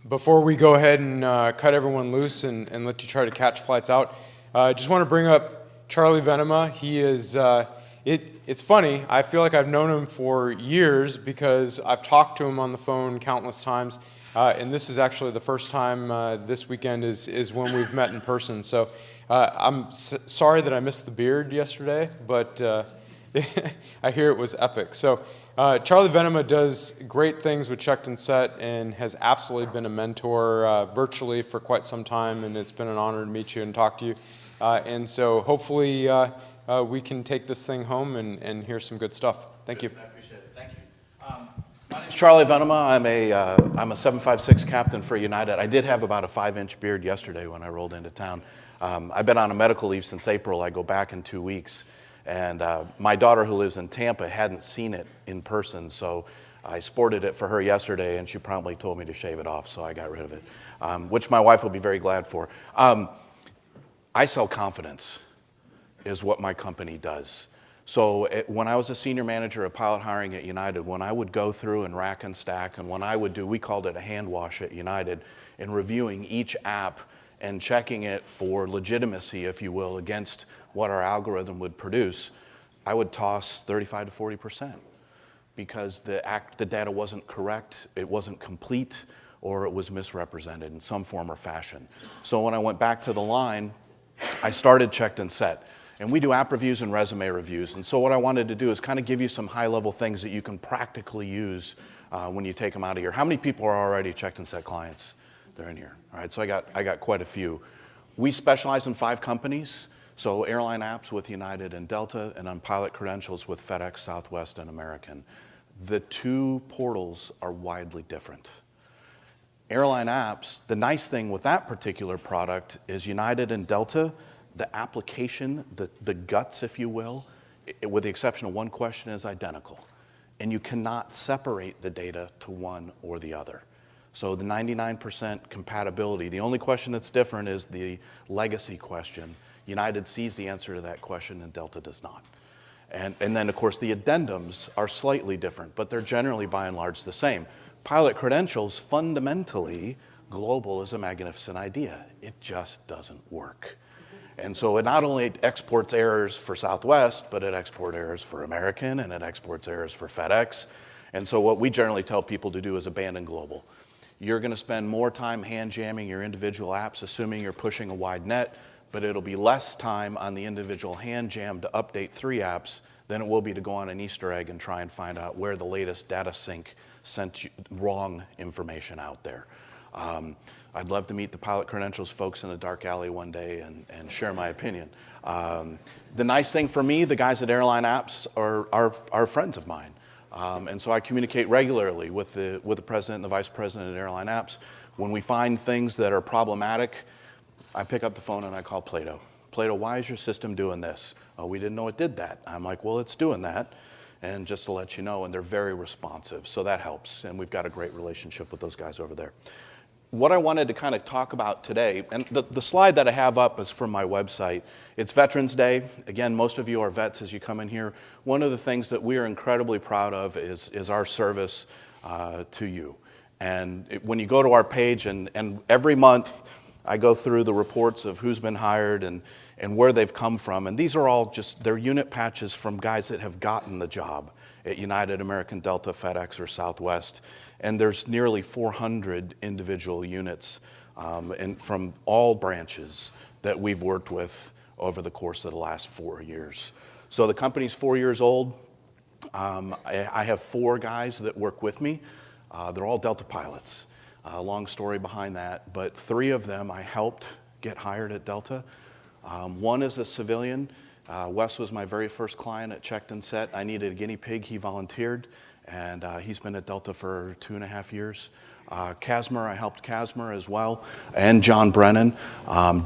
Before we go ahead and cut everyone loose and let you try to catch flights out, I just want to bring up Charlie Venema. He is, it's funny, I feel like I've known him for years because I've talked to him on the phone countless times, and this is actually the first time this weekend is when we've met in person. So I'm sorry that I missed the beard yesterday, but I hear it was epic. So Charlie Venema does great things with CheckedAndSet and has absolutely been a mentor virtually for quite some time, and it's been an honor to meet you and talk to you. And so hopefully we can take this thing home and hear some good stuff. Thank you. I appreciate it. Thank you. My name's Charlie Venema. I'm a 756 captain for United. I did have about a 5-inch beard yesterday when I rolled into town. I've been on a medical leave since April. I go back in 2 weeks. And my daughter, who lives in Tampa, hadn't seen it in person, so I sported it for her yesterday, and she promptly told me to shave it off, so I got rid of it, which my wife will be very glad for. I sell confidence, is what my company does. So when I was a senior manager of pilot hiring at United, when I would go through and rack and stack, and when I would do, we called it a hand wash at United, in reviewing each app and checking it for legitimacy, if you will, against what our algorithm would produce, I would toss 35 to 40% because the data wasn't correct, it wasn't complete, or it was misrepresented in some form or fashion. So when I went back to the line, I started CheckedAndSet. And we do app reviews and resume reviews. And so what I wanted to do is kind of give you some high-level things that you can practically use when you take them out of here. How many people are already CheckedAndSet clients? They're in here. All right, so I got quite a few. We specialize in 5 companies. So airline apps with United and Delta, and on pilot credentials with FedEx, Southwest, and American. The 2 portals are widely different. Airline apps, the nice thing with that particular product is United and Delta, the application, the guts, if you will, with the exception of one question, is identical. And you cannot separate the data to one or the other. So the 99% compatibility, the only question that's different is the legacy question. United sees the answer to that question and Delta does not. And then, of course, the addendums are slightly different, but they're generally, by and large, the same. Pilot credentials, fundamentally, global is a magnificent idea. It just doesn't work. And so it not only exports errors for Southwest, but it exports errors for American, and it exports errors for FedEx. And so what we generally tell people to do is abandon global. You're going to spend more time hand jamming your individual apps, assuming you're pushing a wide net, but it'll be less time on the individual hand jam to update 3 apps than it will be to go on an Easter egg and try and find out where the latest data sync sent you wrong information out there. I'd love to meet the pilot credentials folks in the dark alley one day and share my opinion. The nice thing for me, the guys at Airline Apps are friends of mine. And so I communicate regularly with the president and the vice president at Airline Apps. When we find things that are problematic, I pick up the phone and I call Plato. Plato, why is your system doing this? Oh, we didn't know it did that. I'm like, well, it's doing that. And just to let you know, and they're very responsive, so that helps. And we've got a great relationship with those guys over there. What I wanted to kind of talk about today, and the slide that I have up is from my website. It's Veterans Day. Again, most of you are vets as you come in here. One of the things that we are incredibly proud of is our service to you. And when you go to our page, and every month, I go through the reports of who's been hired and where they've come from. And these are all just, they're unit patches from guys that have gotten the job at United, American, Delta, FedEx, or Southwest. And there's nearly 400 individual units and from all branches that we've worked with over the course of the last 4 years. So the company's 4 years old. I have 4 guys that work with me. They're all Delta pilots. Long story behind that, but 3 of them I helped get hired at Delta. One is a civilian. Wes was my very first client at CheckedAndSet. I needed a guinea pig. He volunteered, and he's been at Delta for 2.5 years. Casmer, I helped Casmer as well, and John Brennan.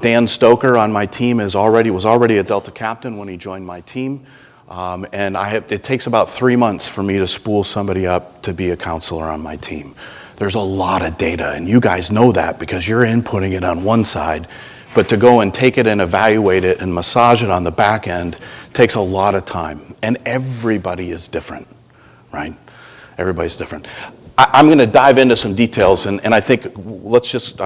Dan Stoker on my team was already a Delta captain when he joined my team. And it takes about 3 months for me to spool somebody up to be a counselor on my team. There's a lot of data, and you guys know that because you're inputting it on one side, but to go and take it and evaluate it and massage it on the back end takes a lot of time. And everybody is different, right? Everybody's different. I'm going to dive into some details, and I think I'm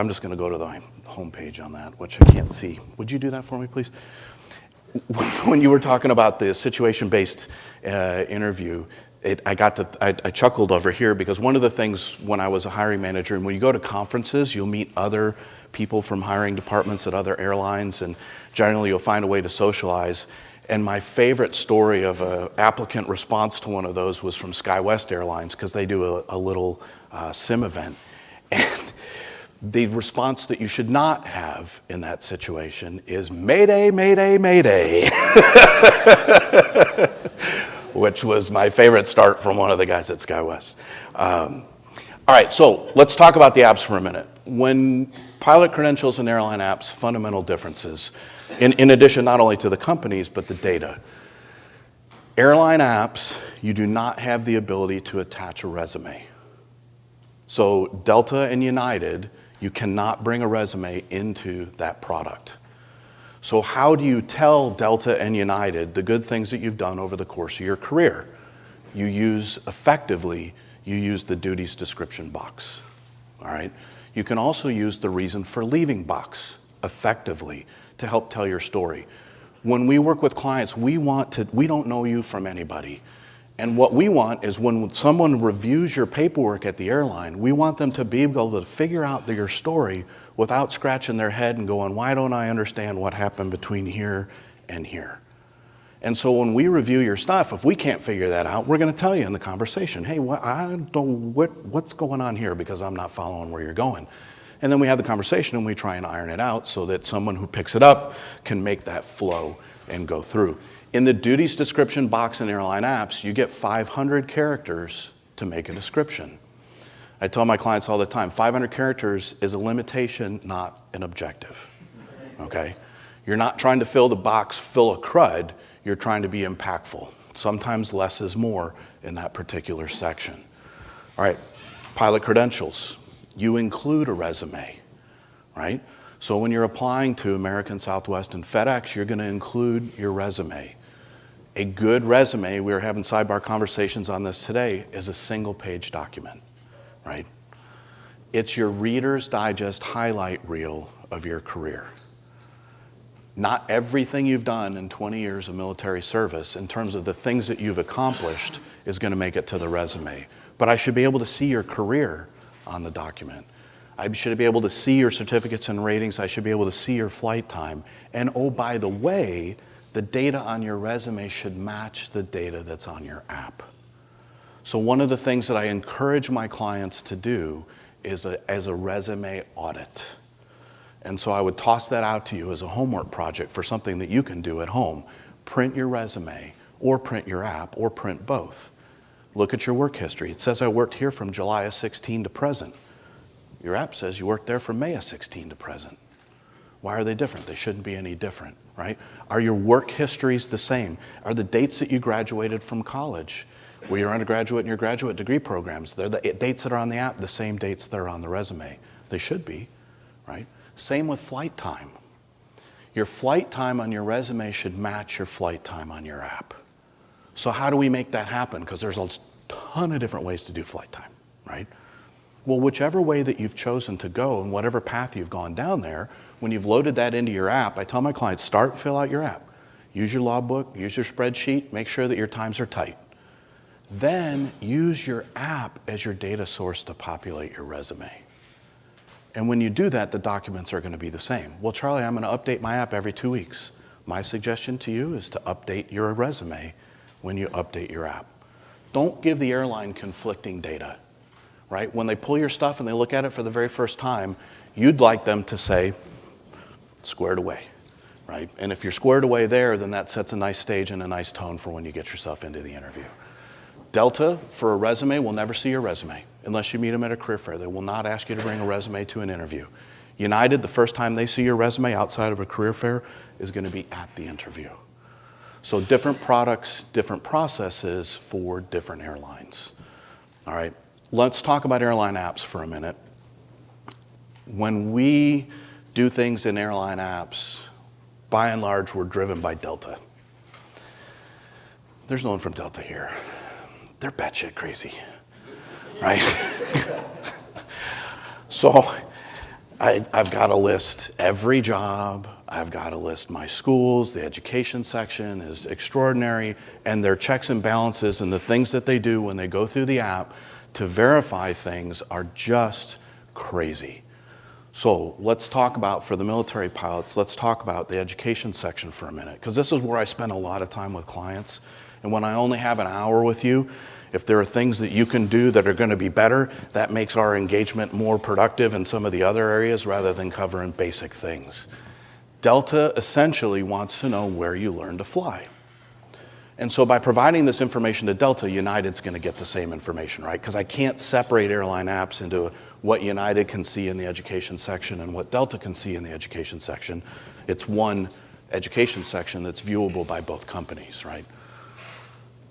just going to go to the home page on that, which I can't see. Would you do that for me, please? When you were talking about the situation-based interview, I chuckled over here because one of the things when I was a hiring manager, and when you go to conferences, you'll meet other people from hiring departments at other airlines, and generally you'll find a way to socialize. And my favorite story of an applicant response to one of those was from SkyWest Airlines, because they do a little sim event. And the response that you should not have in that situation is Mayday, Mayday, Mayday, which was my favorite start from one of the guys at SkyWest. All right, so let's talk about the apps for a minute. When pilot credentials and airline apps, fundamental differences, in addition not only to the companies, but the data. Airline apps, you do not have the ability to attach a resume. So Delta and United, you cannot bring a resume into that product. So how do you tell Delta and United the good things that you've done over the course of your career? You use the duties description box, all right? You can also use the reason for leaving box effectively to help tell your story. When we work with clients, we don't know you from anybody. And what we want is when someone reviews your paperwork at the airline, we want them to be able to figure out your story without scratching their head and going, why don't I understand what happened between here and here? And so when we review your stuff, if we can't figure that out, we're going to tell you in the conversation, hey, what's going on here, because I'm not following where you're going. And then we have the conversation and we try and iron it out so that someone who picks it up can make that flow and go through. In the duties description box in airline apps, you get 500 characters to make a description. I tell my clients all the time, 500 characters is a limitation, not an objective, okay? You're not trying to fill the box full of crud, you're trying to be impactful. Sometimes less is more in that particular section. All right, pilot credentials. You include a resume, right? So when you're applying to American, Southwest, and FedEx, you're going to include your resume. A good resume, we were having sidebar conversations on this today, is a single-page document, right? It's your Reader's Digest highlight reel of your career. Not everything you've done in 20 years of military service in terms of the things that you've accomplished is going to make it to the resume. But I should be able to see your career on the document. I should be able to see your certificates and ratings. I should be able to see your flight time. And oh, by the way, the data on your resume should match the data that's on your app. So one of the things that I encourage my clients to do is as a resume audit. And so I would toss that out to you as a homework project for something that you can do at home. Print your resume, or print your app, or print both. Look at your work history. It says I worked here from July of 16 to present. Your app says you worked there from May of 16 to present. Why are they different? They shouldn't be any different, right? Are your work histories the same? Are the dates that you graduated from college, were your undergraduate and your graduate degree programs, they're the dates that are on the app, the same dates that are on the resume? They should be, right? Same with flight time. Your flight time on your resume should match your flight time on your app. So how do we make that happen? Because there's a ton of different ways to do flight time, right? Well, whichever way that you've chosen to go and whatever path you've gone down there, when you've loaded that into your app, I tell my clients, start, fill out your app. Use your logbook, use your spreadsheet, make sure that your times are tight. Then use your app as your data source to populate your resume. And when you do that, the documents are going to be the same. Well, Charlie, I'm going to update my app every 2 weeks. My suggestion to you is to update your resume when you update your app. Don't give the airline conflicting data, right? When they pull your stuff and they look at it for the very first time, you'd like them to say, squared away, right? And if you're squared away there, then that sets a nice stage and a nice tone for when you get yourself into the interview. Delta, for a resume, will never see your resume unless you meet them at a career fair. They will not ask you to bring a resume to an interview. United, the first time they see your resume outside of a career fair is going to be at the interview. So different products, different processes for different airlines. All right, let's talk about airline apps for a minute. When we do things in airline apps, by and large, we're driven by Delta. There's no one from Delta here. They're batshit crazy. right? So I've got to list every job. I've got to list my schools. The education section is extraordinary, and their checks and balances and the things that they do when they go through the app to verify things are just crazy. So let's talk about, for the military pilots, let's talk about the education section for a minute, because this is where I spend a lot of time with clients. And when I only have an hour with you, if there are things that you can do that are going to be better, that makes our engagement more productive in some of the other areas rather than covering basic things. Delta essentially wants to know where you learn to fly. And so by providing this information to Delta, United's going to get the same information, right? Because I can't separate airline apps into what United can see in the education section and what Delta can see in the education section. It's one education section that's viewable by both companies, right?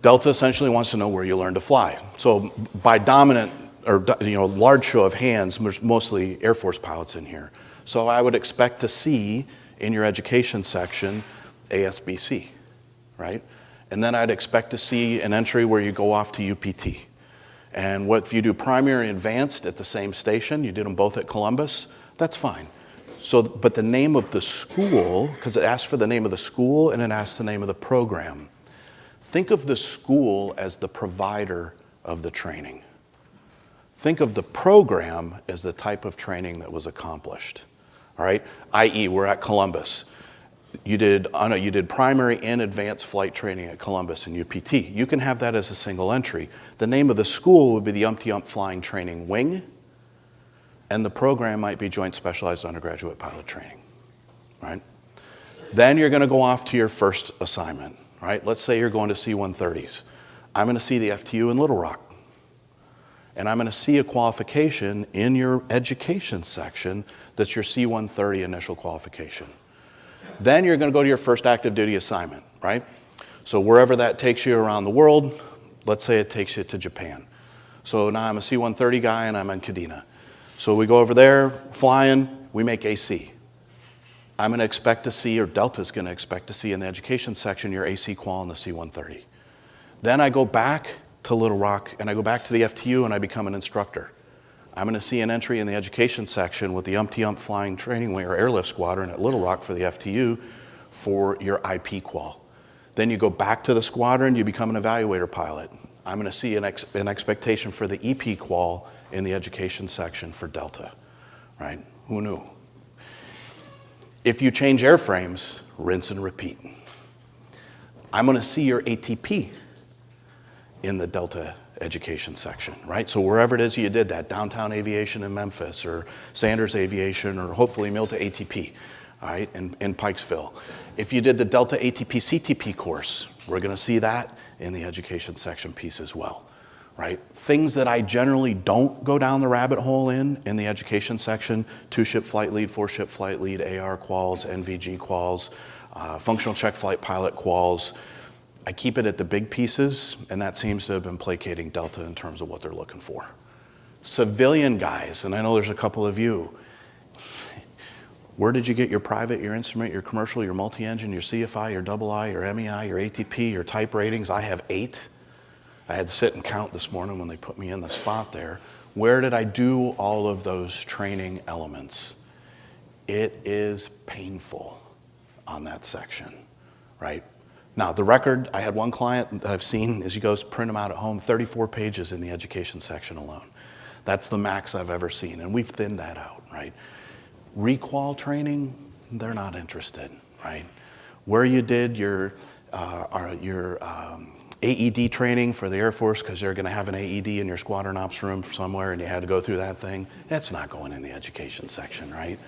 Delta essentially wants to know where you learn to fly. So by dominant, or large show of hands, there's mostly Air Force pilots in here. So I would expect to see in your education section ASBC, right? And then I'd expect to see an entry where you go off to UPT. And what if you do primary and advanced at the same station, you did them both at Columbus, that's fine. So, but the name of the school, because it asks for the name of the school and it asks the name of the program. Think of the school as the provider of the training. Think of the program as the type of training that was accomplished, all right? i.e., we're at Columbus. You did primary and advanced flight training at Columbus and UPT. You can have that as a single entry. The name of the school would be the Ump Flying Training Wing, and the program might be Joint Specialized Undergraduate Pilot Training, right? Then you're going to go off to your first assignment, right? Let's say you're going to C-130s. I'm going to see the FTU in Little Rock, and I'm going to see a qualification in your education section that's your C-130 initial qualification. Then you're going to go to your first active duty assignment, right? So wherever that takes you around the world, let's say it takes you to Japan. So now I'm a C-130 guy and I'm in Kadena. So we go over there, flying, we make AC. I'm going to expect to see, or Delta's going to expect to see in the education section, your AC qual in the C-130. Then I go back to Little Rock and I go back to the FTU and I become an instructor. I'm going to see an entry in the education section with the Ump Flying Training Wing or Airlift Squadron at Little Rock for the FTU for your IP qual. Then you go back to the squadron, you become an evaluator pilot. I'm going to see an expectation for the EP qual in the education section for Delta, right? Who knew? If you change airframes, rinse and repeat. I'm going to see your ATP in the Delta education section, right? So wherever it is you did that, Downtown Aviation in Memphis or Sanders Aviation or hopefully Milta ATP, all right, in Pikesville. If you did the Delta ATP CTP course, we're going to see that in the education section piece as well, right? Things that I generally don't go down the rabbit hole in the education section, 2-ship flight lead, 4-ship flight lead, AR quals, NVG quals, functional check flight pilot quals. I keep it at the big pieces, and that seems to have been placating Delta in terms of what they're looking for. Civilian guys, and I know there's a couple of you, where did you get your private, your instrument, your commercial, your multi-engine, your CFI, your II, your MEI, your ATP, your type ratings? I have 8. I had to sit and count this morning when they put me in the spot there. Where did I do all of those training elements? It is painful on that section, right? Now, the record, I had one client that I've seen, as he goes, print them out at home, 34 pages in the education section alone. That's the max I've ever seen, and we've thinned that out, right? Requal training, they're not interested, right? Where you did your AED training for the Air Force, because they're going to have an AED in your squadron ops room somewhere, and you had to go through that thing, that's not going in the education section, right?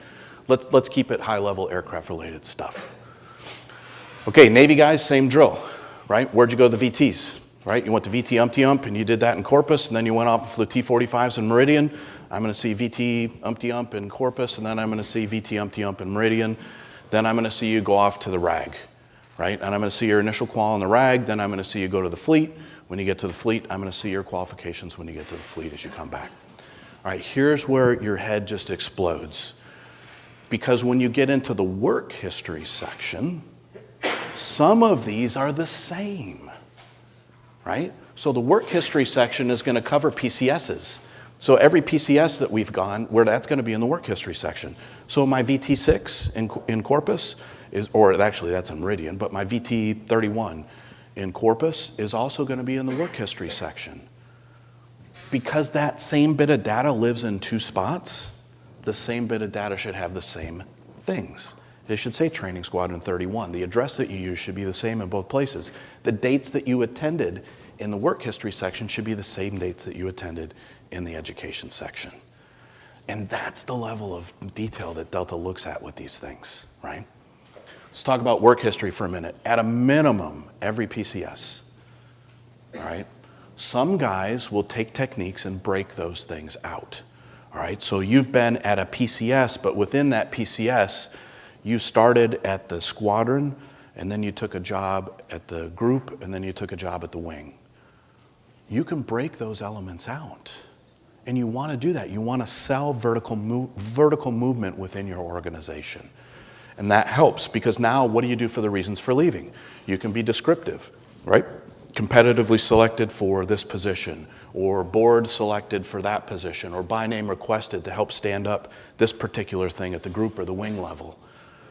Let's keep it high-level aircraft-related stuff. Okay, Navy guys, same drill, right? Where'd you go to the VTs, right? You went to VT Ump, and you did that in Corpus, and then you went off and flew T-45s in Meridian. I'm going to see VT Ump in Corpus, and then I'm going to see VT Ump in Meridian. Then I'm going to see you go off to the RAG, right? And I'm going to see your initial qual in the RAG. Then I'm going to see you go to the fleet. When you get to the fleet, I'm going to see your qualifications when you get to the fleet as you come back. All right, here's where your head just explodes. Because when you get into the work history section, some of these are the same, right? So the work history section is going to cover PCSs. So every PCS that we've gone, where that's going to be in the work history section. So my VT6 in Corpus is, or actually that's in Meridian, but my VT31 in Corpus is also going to be in the work history section. Because that same bit of data lives in two spots, the same bit of data should have the same things. It should say Training Squadron 31. The address that you use should be the same in both places. The dates that you attended in the work history section should be the same dates that you attended in the education section. And that's the level of detail that Delta looks at with these things, right? Let's talk about work history for a minute. At a minimum, every PCS, all right? Some guys will take techniques and break those things out, all right? So you've been at a PCS, but within that PCS, you started at the squadron, and then you took a job at the group, and then you took a job at the wing. You can break those elements out. And you want to do that. You want to sell vertical movement within your organization. And that helps, because now what do you do for the reasons for leaving? You can be descriptive, right? Competitively selected for this position, or board selected for that position, or by name requested to help stand up this particular thing at the group or the wing level,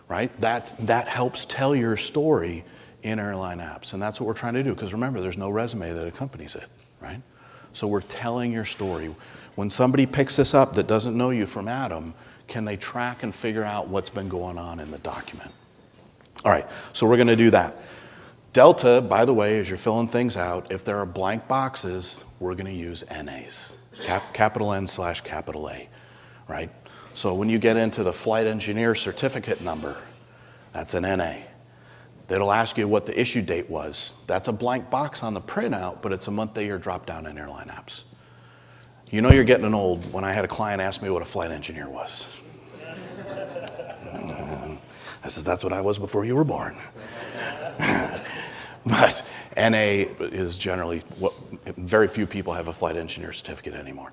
right? That helps tell your story in airline apps. And that's what we're trying to do, because remember, there's no resume that accompanies it, right? So we're telling your story. When somebody picks this up that doesn't know you from Adam, can they track and figure out what's been going on in the document? All right, so we're going to do that. Delta, by the way, as you're filling things out, if there are blank boxes, we're going to use NAs, capital N/capital A, right? So when you get into the flight engineer certificate number, that's an NA. It'll ask you what the issue date was. That's a blank box on the printout, but it's a month, day, year drop down in airline apps. You know you're getting old when I had a client ask me what a flight engineer was. I says, that's what I was before you were born. But NA is generally what, very few people have a flight engineer certificate anymore.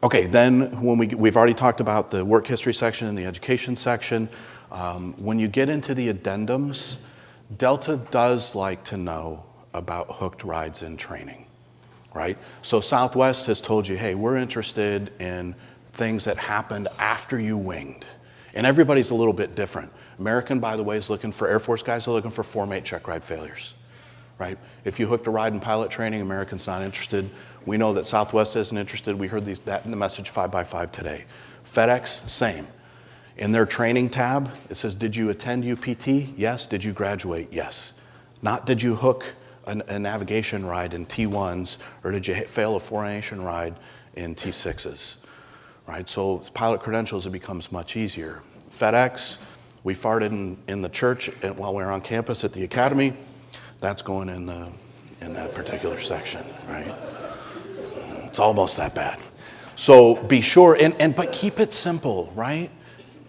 Okay, then when we've already talked about the work history section and the education section. When you get into the addendums, Delta does like to know about hooked rides in training, right? So Southwest has told you, hey, we're interested in things that happened after you winged. And everybody's a little bit different. American, by the way, is looking for, Air Force guys are looking for Form 8 check ride failures, right? If you hooked a ride in pilot training, American's not interested. We know that Southwest isn't interested. We heard that in the message 5x5 today. FedEx, same. In their training tab, it says, did you attend UPT? Yes. Did you graduate? Yes. Not did you hook a navigation ride in T1s, or did you fail a formation ride in T6s, right? So pilot credentials, it becomes much easier. FedEx, we farted in the church while we were on campus at the academy. That's going in that particular section, right? It's almost that bad. So be sure, but keep it simple, right?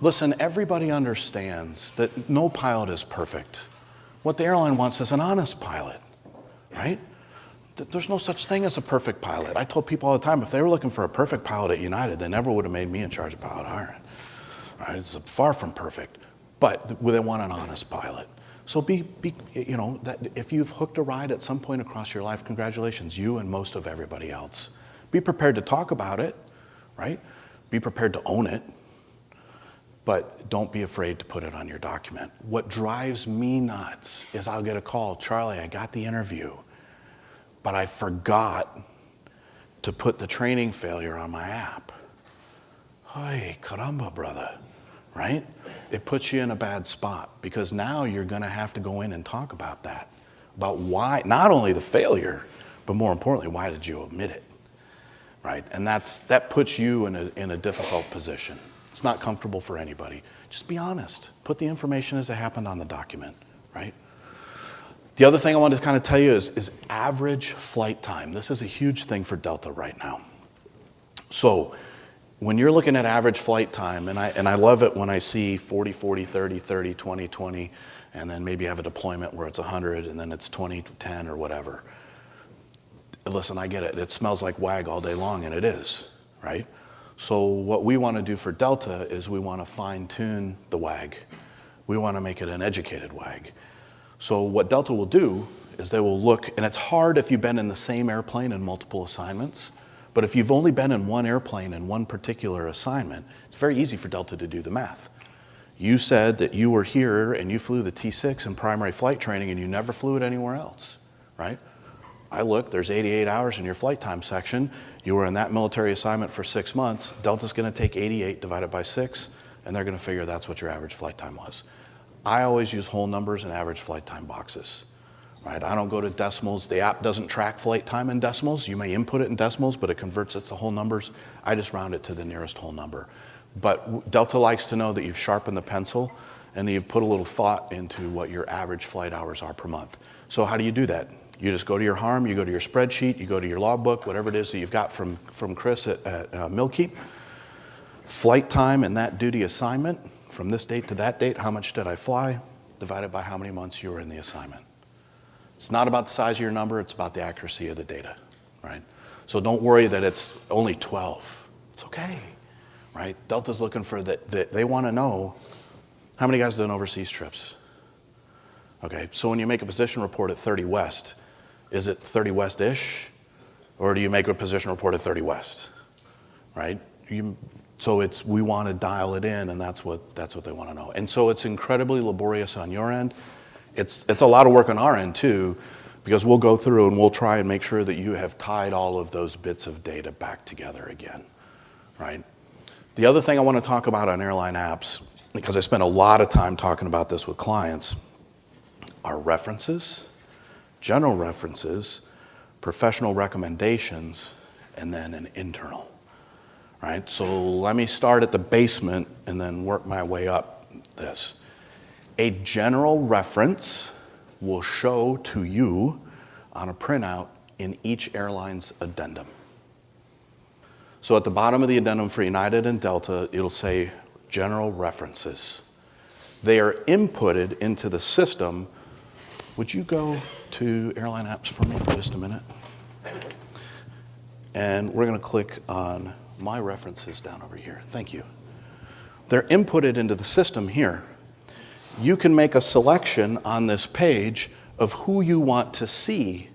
Listen, everybody understands that no pilot is perfect. What the airline wants is an honest pilot, right? There's no such thing as a perfect pilot. I told people all the time, if they were looking for a perfect pilot at United, they never would have made me in charge of pilot hiring. Right? It's far from perfect, but they want an honest pilot. So that if you've hooked a ride at some point across your life, congratulations, you and most of everybody else. Be prepared to talk about it, right? Be prepared to own it. But don't be afraid to put it on your document. What drives me nuts is I'll get a call, Charlie, I got the interview, but I forgot to put the training failure on my app. Ay, caramba, brother, right? It puts you in a bad spot, because now you're gonna have to go in and talk about that, about why, not only the failure, but more importantly, why did you omit it, right? And that puts you in a difficult position. It's not comfortable for anybody. Just be honest. Put the information as it happened on the document, right? The other thing I want to kind of tell you is average flight time. This is a huge thing for Delta right now. So when you're looking at average flight time, and I love it when I see 40, 40, 30, 30, 20, 20, and then maybe have a deployment where it's 100, and then it's 20, 10, or whatever. Listen, I get it. It smells like WAG all day long, and it is, right? So what we want to do for Delta is we want to fine-tune the WAG. We want to make it an educated WAG. So what Delta will do is they will look, and it's hard if you've been in the same airplane in multiple assignments, but if you've only been in one airplane in one particular assignment, it's very easy for Delta to do the math. You said that you were here and you flew the T6 in primary flight training and you never flew it anywhere else, right? I looked, there's 88 hours in your flight time section. You were in that military assignment for 6 months. Delta's gonna take 88 divided by 6, and they're gonna figure that's what your average flight time was. I always use whole numbers and average flight time boxes, right? I don't go to decimals. The app doesn't track flight time in decimals. You may input it in decimals, but it converts it to whole numbers. I just round it to the nearest whole number. But Delta likes to know that you've sharpened the pencil and that you've put a little thought into what your average flight hours are per month. So how do you do that? You just go to your HARM, you go to your spreadsheet, you go to your logbook, whatever it is that you've got from Chris at Millkeep. Flight time in that duty assignment, from this date to that date, how much did I fly, divided by how many months you were in the assignment. It's not about the size of your number, it's about the accuracy of the data, right? So don't worry that it's only 12. It's okay, right? Delta's looking for that, they want to know how many guys done overseas trips. Okay, so when you make a position report at 30 West, is it 30 West-ish? Or do you make a position report at 30 West, right? So we want to dial it in, and that's what they want to know. And so it's incredibly laborious on your end. It's a lot of work on our end too, because we'll go through and we'll try and make sure that you have tied all of those bits of data back together again, right? The other thing I want to talk about on airline apps, because I spend a lot of time talking about this with clients, are references, general references, professional recommendations, and then an internal, right? So let me start at the basement and then work my way up this. A general reference will show to you on a printout in each airline's addendum. So at the bottom of the addendum for United and Delta, it'll say general references. They are inputted into the system. Would you go to airline apps for me for just a minute? And we're going to click on my references down over here. Thank you. They're inputted into the system here. You can make a selection on this page of who you want to see,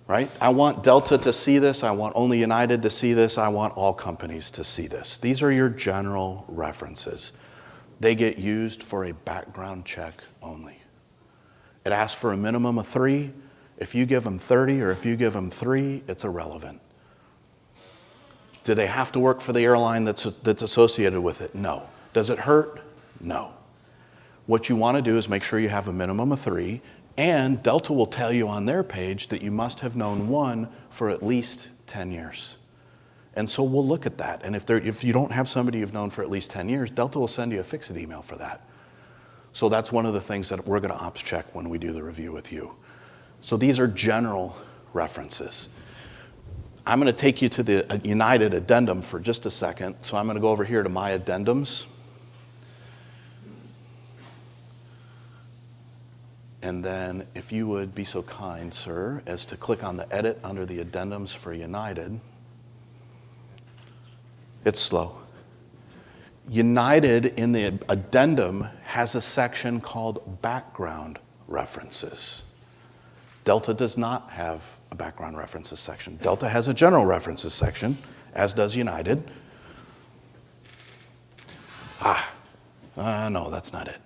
right? I want Delta to see this. I want only United to see this. I want all companies to see this. These are your general references. They get used for a background check only. It asks for a minimum of 3. If you give them 30 or if you give them 3, it's irrelevant. Do they have to work for the airline that's associated with it? No. Does it hurt? No. What you want to do is make sure you have a minimum of 3, and Delta will tell you on their page that you must have known one for at least 10 years. And so we'll look at that. And if you don't have somebody you've known for at least 10 years, Delta will send you a fix-it email for that. So that's one of the things that we're going to ops check when we do the review with you. So these are general references. I'm going to take you to the United addendum for just a second. So I'm going to go over here to my addendums. And then if you would be so kind, sir, as to click on the edit under the addendums for United. It's slow. United in the addendum has a section called background references. Delta does not have a background references section. Delta has a general references section, as does United. No, that's not it.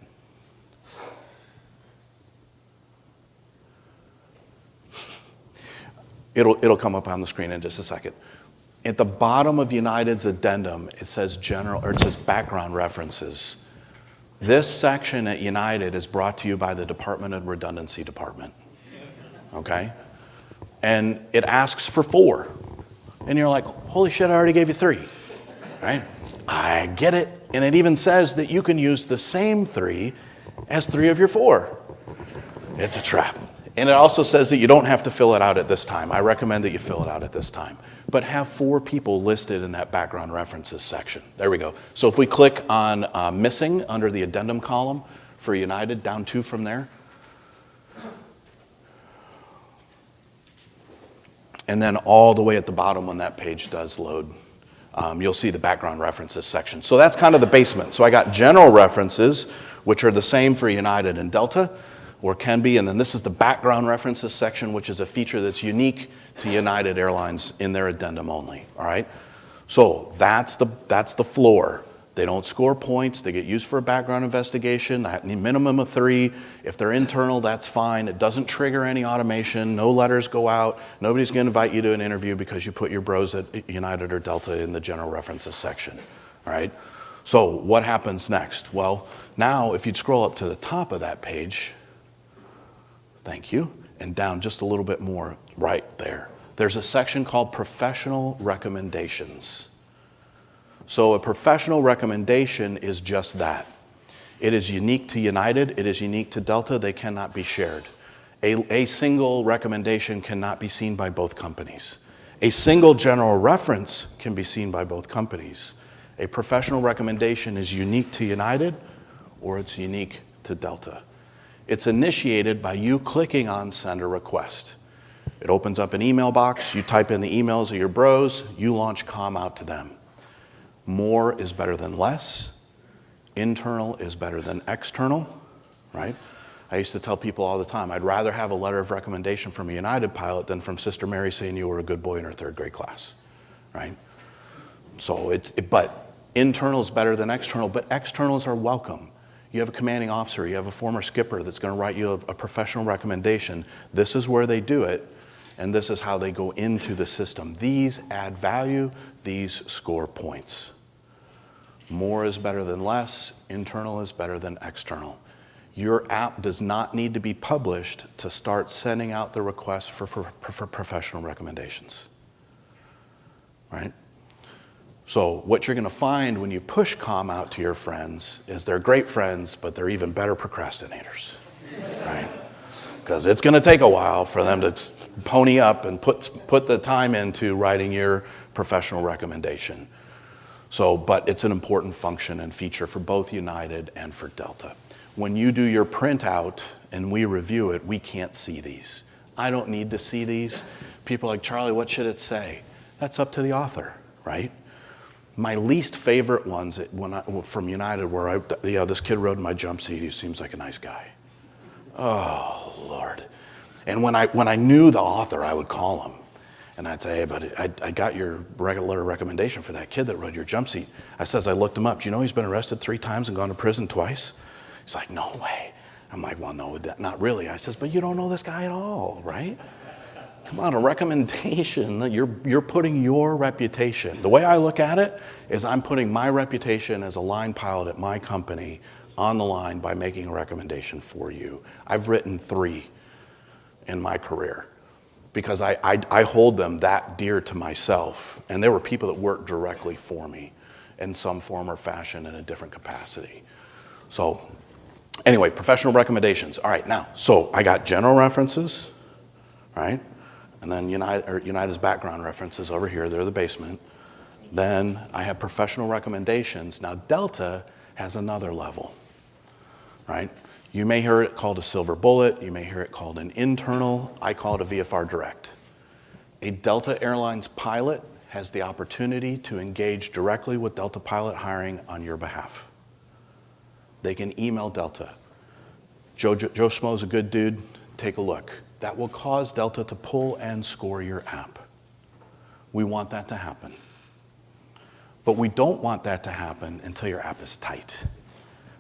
It'll come up on the screen in just a second. At the bottom of United's addendum, it says background references. This section at United is brought to you by the Department of Redundancy Department. Okay? And it asks for 4. And you're like, holy shit, I already gave you 3. Right? I get it. And it even says that you can use the same 3 as 3 of your 4. It's a trap. And it also says that you don't have to fill it out at this time. I recommend that you fill it out at this time. But have 4 people listed in that background references section. There we go. So if we click on missing under the addendum column for United, down 2 from there. And then all the way at the bottom when that page does load, you'll see the background references section. So that's kind of the basement. So I got general references, which are the same for United and Delta. or can be. And then this is the background references section, which is a feature that's unique to United Airlines in their addendum only, all right? So that's the floor. They don't score points. They get used for a background investigation, a minimum of 3. If they're internal, that's fine. It doesn't trigger any automation. No letters go out. Nobody's going to invite you to an interview because you put your bros at United or Delta in the general references section, all right? So what happens next? Well, now if you'd scroll up to the top of that page, thank you, and down just a little bit more right there. There's a section called Professional Recommendations. So a professional recommendation is just that. It is unique to United. It is unique to Delta. They cannot be shared. A single recommendation cannot be seen by both companies. A single general reference can be seen by both companies. A professional recommendation is unique to United or it's unique to Delta. It's initiated by you clicking on Send a Request. It opens up an email box. You type in the emails of your bros. You launch comm out to them. More is better than less. Internal is better than external, right? I used to tell people all the time, I'd rather have a letter of recommendation from a United pilot than from Sister Mary saying you were a good boy in her 3rd grade class, right? So but internal is better than external, but externals are welcome. You have a commanding officer, you have a former skipper that's going to write you a professional recommendation. This is where they do it, and this is how they go into the system. These add value, these score points. More is better than less, internal is better than external. Your app does not need to be published to start sending out the request for professional recommendations, right? So what you're going to find when you push comm out to your friends is they're great friends, but they're even better procrastinators, right? Because it's going to take a while for them to pony up and put the time into writing your professional recommendation. So, but it's an important function and feature for both United and for Delta. When you do your printout and we review it, we can't see these. I don't need to see these. People are like, Charlie, what should it say? That's up to the author, right? My least favorite ones from United were, this kid rode in my jump seat. He seems like a nice guy. Oh, Lord. And when I knew the author, I would call him. And I'd say, hey, buddy, I got your regular recommendation for that kid that rode your jump seat. I looked him up. Do you know he's been arrested 3 times and gone to prison twice? He's like, no way. I'm like, well, no, not really. I says, but you don't know this guy at all, right? Come on, a recommendation, you're putting your reputation. The way I look at it is I'm putting my reputation as a line pilot at my company on the line by making a recommendation for you. I've written 3 in my career because I hold them that dear to myself. And there were people that worked directly for me in some form or fashion in a different capacity. So anyway, professional recommendations. All right, now, so I got general references, right? And then United's background references over here, they're the basement. Then I have professional recommendations. Now Delta has another level, right? You may hear it called a silver bullet. You may hear it called an internal. I call it a VFR direct. A Delta Airlines pilot has the opportunity to engage directly with Delta pilot hiring on your behalf. They can email Delta. Joe Schmo's a good dude. Take a look. That will cause Delta to pull and score your app. We want that to happen. But we don't want that to happen until your app is tight,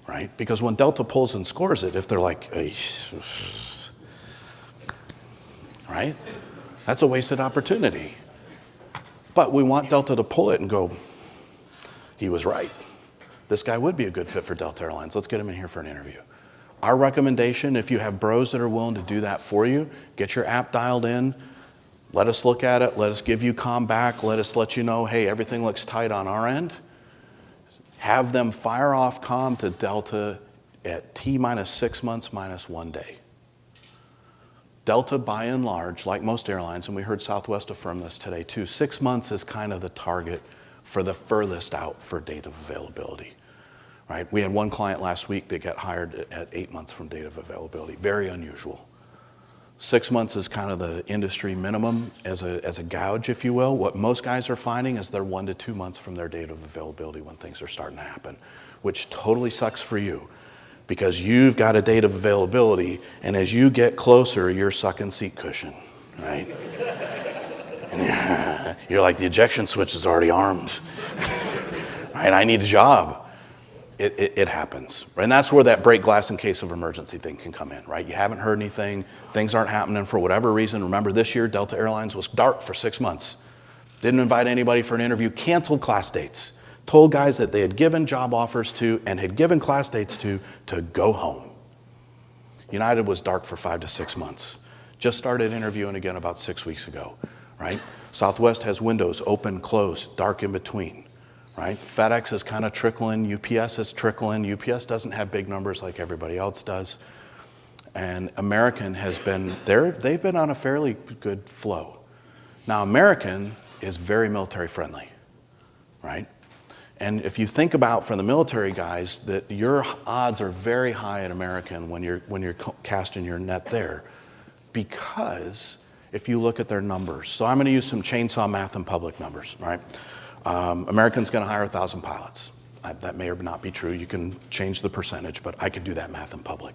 right? Because when Delta pulls and scores it, if they're like, right? That's a wasted opportunity. But we want Delta to pull it and go, he was right. This guy would be a good fit for Delta Airlines. Let's get him in here for an interview. Our recommendation, if you have bros that are willing to do that for you, get your app dialed in, let us look at it, let us give you comm back, let us let you know, hey, everything looks tight on our end. Have them fire off comm to Delta at T minus 6 months minus 1 day. Delta, by and large, like most airlines, and we heard Southwest affirm this today too, 6 months is kind of the target for the furthest out for date of availability. Right? We had one client last week that got hired at 8 months from date of availability. Very unusual. 6 months is kind of the industry minimum as a gouge, if you will. What most guys are finding is they're 1 to 2 months from their date of availability when things are starting to happen, which totally sucks for you. because you've got a date of availability, and as you get closer, you're sucking seat cushion, right? And you're like, the ejection switch is already armed, right? I need a job. It happens. And that's where that break glass in case of emergency thing can come in, right? You haven't heard anything, things aren't happening for whatever reason. Remember this year, Delta Airlines was dark for 6 months. Didn't invite anybody for an interview, canceled class dates. Told guys that they had given job offers to and had given class dates to go home. United was dark for 5 to 6 months. Just started interviewing again about 6 weeks ago, right? Southwest has windows, open, closed, dark in between. Right? FedEx is kind of trickling, UPS is trickling. UPS doesn't have big numbers like everybody else does. And American has been, they've been on a fairly good flow. Now American is very military friendly, right? And if you think about from the military guys that your odds are very high at American when you're casting your net there, because if you look at their numbers. So I'm going to use some chainsaw math and public numbers, right? American's going to hire 1,000 pilots. That may or may not be true. You can change the percentage, but I could do that math in public.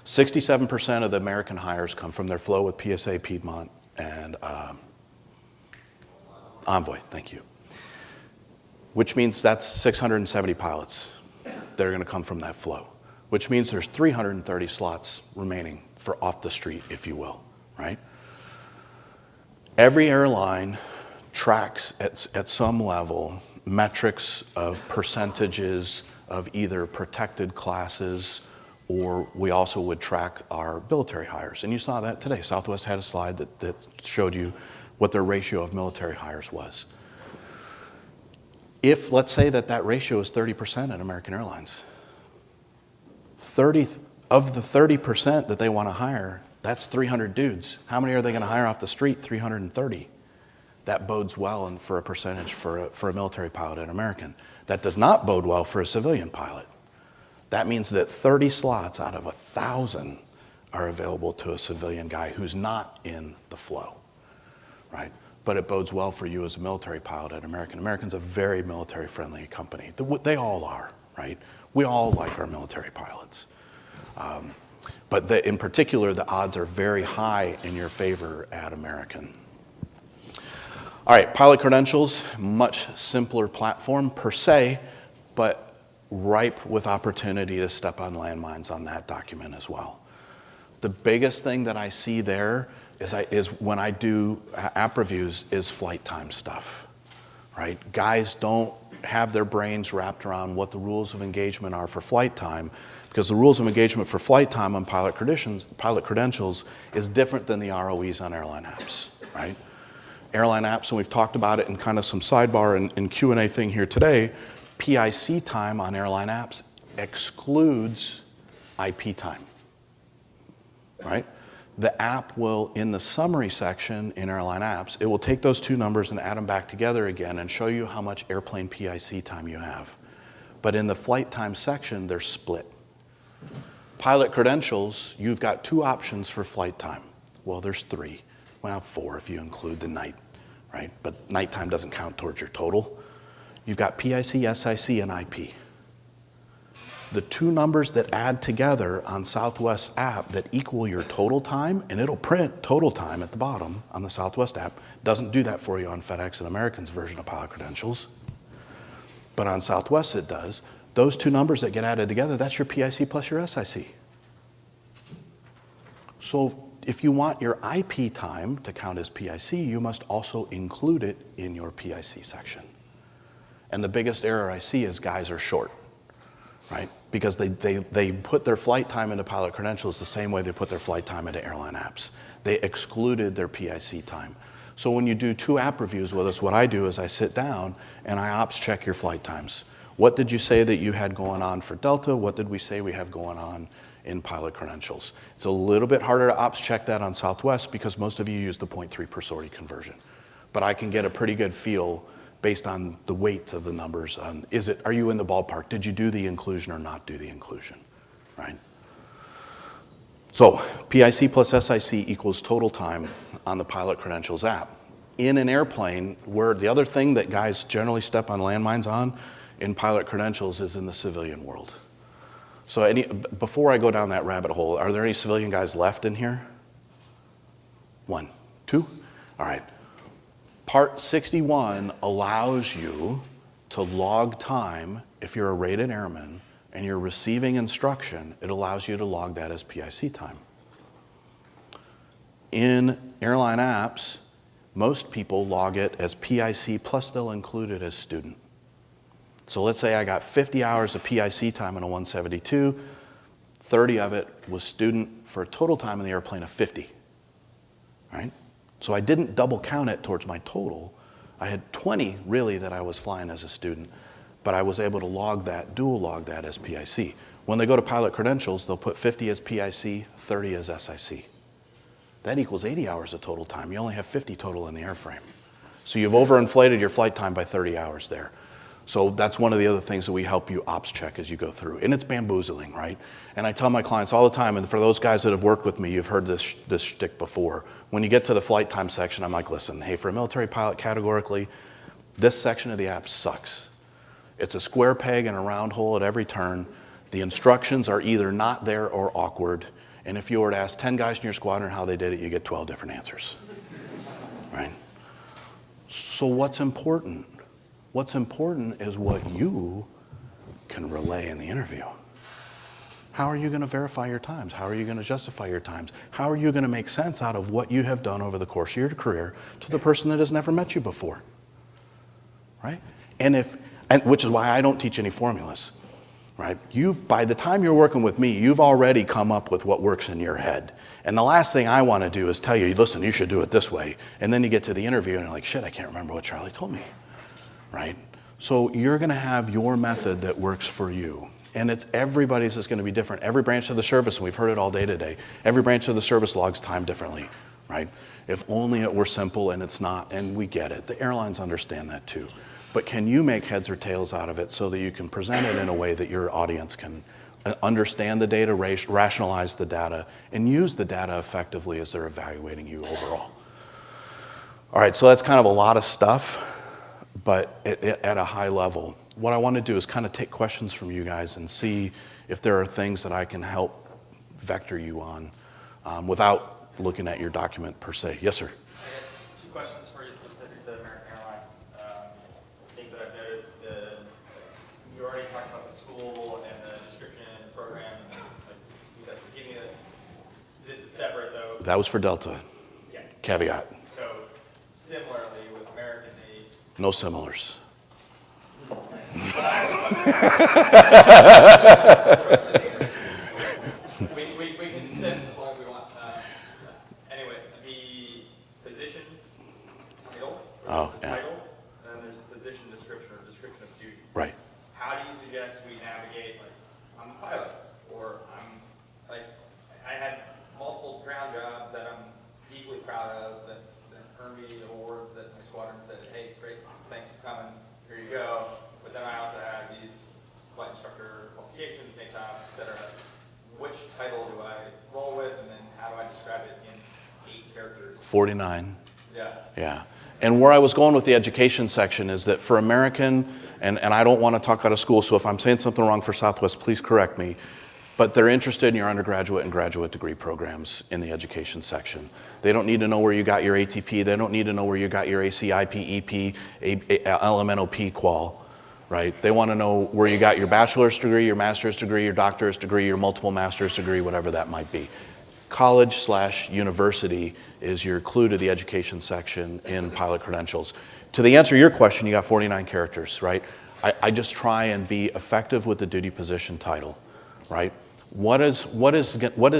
67% of the American hires come from their flow with PSA, Piedmont, and Envoy, thank you. Which means that's 670 pilots that are going to come from that flow, which means there's 330 slots remaining for off the street, if you will, right? Every airline tracks at some level metrics of percentages of either protected classes, or we also would track our military hires. And you saw that today. Southwest had a slide that showed you what their ratio of military hires was. If, let's say that ratio is 30% at American Airlines, 30 of the 30% that they want to hire, that's 300 dudes. How many are they going to hire off the street? 330. That bodes well and for a percentage for a military pilot at American. That does not bode well for a civilian pilot. That means that 30 slots out of 1,000 are available to a civilian guy who's not in the flow, right? But it bodes well for you as a military pilot at American. American's a very military-friendly company. They all are, right? We all like our military pilots. But in particular, the odds are very high in your favor at American. All right, pilot credentials, much simpler platform per se, but ripe with opportunity to step on landmines on that document as well. The biggest thing that I see there is when I do app reviews is flight time stuff, right? Guys don't have their brains wrapped around what the rules of engagement are for flight time, because the rules of engagement for flight time on pilot credentials is different than the ROEs on airline apps, right? Airline apps, and we've talked about it in kind of some sidebar and Q&A thing here today, PIC time on airline apps excludes IP time, right? The app will, in the summary section in airline apps, it will take those two numbers and add them back together again and show you how much airplane PIC time you have. But in the flight time section, they're split. Pilot credentials, you've got two options for flight time. Well, there's three. Well, four if you include the night, right? But nighttime doesn't count towards your total. You've got PIC, SIC, and IP. The two numbers that add together on Southwest app that equal your total time, and it'll print total time at the bottom on the Southwest app. Doesn't do that for you on FedEx and American's version of pilot credentials. But on Southwest it does. Those two numbers that get added together, that's your PIC plus your SIC. So if you want your IP time to count as PIC, you must also include it in your PIC section. And the biggest error I see is guys are short, right? Because they put their flight time into pilot credentials the same way they put their flight time into airline apps. They excluded their PIC time. So when you do two app reviews with us, what I do is I sit down and I ops check your flight times. What did you say that you had going on for Delta? What did we say we have going on in pilot credentials? It's a little bit harder to ops check that on Southwest because most of you use the 0.3 per sortie conversion. But I can get a pretty good feel based on the weights of the numbers on, are you in the ballpark? Did you do the inclusion or not do the inclusion, right? So PIC plus SIC equals total time on the pilot credentials app. In an airplane, where the other thing that guys generally step on landmines on in pilot credentials is in the civilian world. So before I go down that rabbit hole, are there any civilian guys left in here? 1, 2? All right. Part 61 allows you to log time. If you're a rated airman and you're receiving instruction, it allows you to log that as PIC time. In airline apps, most people log it as PIC, plus they'll include it as student. So let's say I got 50 hours of PIC time in a 172, 30 of it was student, for a total time in the airplane of 50, right? So I didn't double count it towards my total. I had 20 really that I was flying as a student, but I was able to log that, dual log that as PIC. When they go to pilot credentials, they'll put 50 as PIC, 30 as SIC. That equals 80 hours of total time. You only have 50 total in the airframe. So you've overinflated your flight time by 30 hours there. So that's one of the other things that we help you ops check as you go through. And it's bamboozling, right? And I tell my clients all the time, and for those guys that have worked with me, you've heard this shtick before. When you get to the flight time section, I'm like, listen, hey, for a military pilot categorically, this section of the app sucks. It's a square peg and a round hole at every turn. The instructions are either not there or awkward. And if you were to ask 10 guys in your squadron how they did it, you get 12 different answers, right? So what's important? What's important is what you can relay in the interview. How are you going to verify your times? How are you going to justify your times? How are you going to make sense out of what you have done over the course of your career to the person that has never met you before, right? And which is why I don't teach any formulas, right? By the time you're working with me, you've already come up with what works in your head. And the last thing I want to do is tell you, listen, you should do it this way. And then you get to the interview and you're like, shit, I can't remember what Charlie told me. Right? So you're going to have your method that works for you. And everybody's is going to be different. Every branch of the service, and we've heard it all day today, every branch of the service logs time differently, right? If only it were simple, and it's not, and we get it. The airlines understand that too. But can you make heads or tails out of it so that you can present it in a way that your audience can understand the data, rationalize the data, and use the data effectively as they're evaluating you overall? All right, so that's kind of a lot of stuff. But at a high level, what I want to do is kind of take questions from you guys and see if there are things that I can help vector you on without looking at your document per se. Yes, sir? I have 2 questions for you specific to American Airlines. Things that I've noticed, you already talked about the school and the description program. Give me this is separate though. That was for Delta. Yeah. Caveat. So similarly with American, No similars. we can extend this as long as we want. Anyway, the position title, Oh, the yeah. title, and then there's the position description or description of duties. Right. How do you suggest we navigate, like, I'm a pilot, or I had multiple ground jobs that I'm deeply proud of that earned me awards that my squadron said, hey, great, thanks for coming, here you go. But then I also have these flight instructor qualifications, NATOPS, et cetera. Which title do I roll with, and then how do I describe it in 8 characters? 49. Yeah. Yeah. And where I was going with the education section is that for American, and I don't want to talk out of school, so if I'm saying something wrong for Southwest, please correct me, but they're interested in your undergraduate and graduate degree programs in the education section. They don't need to know where you got your ATP. They don't need to know where you got your ACIP, EP, LMNOP qual, right? They want to know where you got your bachelor's degree, your master's degree, your doctorate degree, your multiple master's degree, whatever that might be. College/university is your clue to the education section in pilot credentials. To the answer to your question, you got 49 characters, right? I just try and be effective with the duty position title, right? What is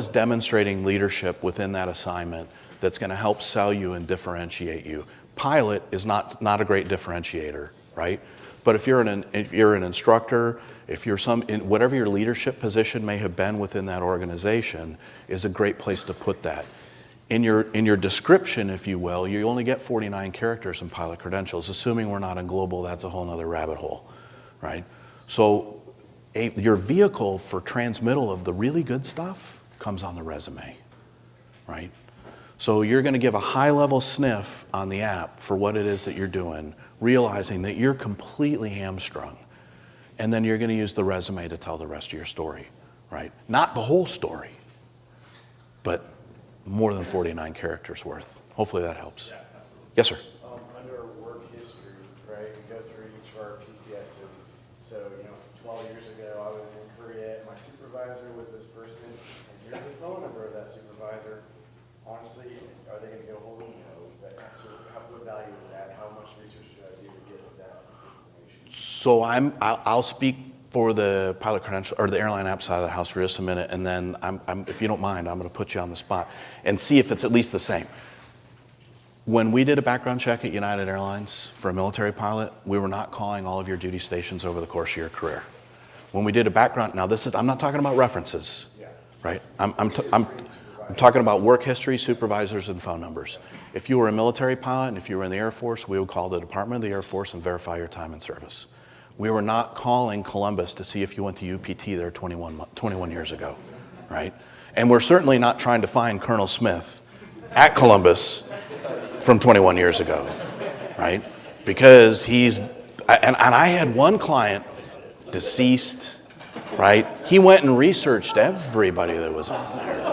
demonstrating leadership within that assignment that's going to help sell you and differentiate you? Pilot is not a great differentiator, right? But if you're an instructor, if you're whatever your leadership position may have been within that organization, is a great place to put that. In your description, if you will, you only get 49 characters in pilot credentials. Assuming we're not in global, that's a whole nother rabbit hole, right? So your vehicle for transmittal of the really good stuff comes on the resume, right? So you're going to give a high-level sniff on the app for what it is that you're doing, realizing that you're completely hamstrung. And then you're going to use the resume to tell the rest of your story, right? Not the whole story, but more than 49 characters worth. Hopefully that helps. Yeah, absolutely. Yes, sir. Under work history, right, we go through each of our PCSs. So, 12 years ago, I was in Korea, and my supervisor was this person, and here's the phone number of that supervisor. Honestly, are they gonna go, holy no? So what value is that? How much research should I do to get that information? So I'll speak for the pilot credential, or the airline app side of the house for just a minute, and then if you don't mind, I'm gonna put you on the spot and see if it's at least the same. When we did a background check at United Airlines for a military pilot, we were not calling all of your duty stations over the course of your career. When we did a background, now I'm not talking about references, right? I'm talking about work history, supervisors, and phone numbers. If you were a military pilot and if you were in the Air Force, we would call the Department of the Air Force and verify your time in service. We were not calling Columbus to see if you went to UPT there 21 years ago, right? And we're certainly not trying to find Colonel Smith at Columbus from 21 years ago, right? Because and I had one client, deceased, right? He went and researched everybody that was on there.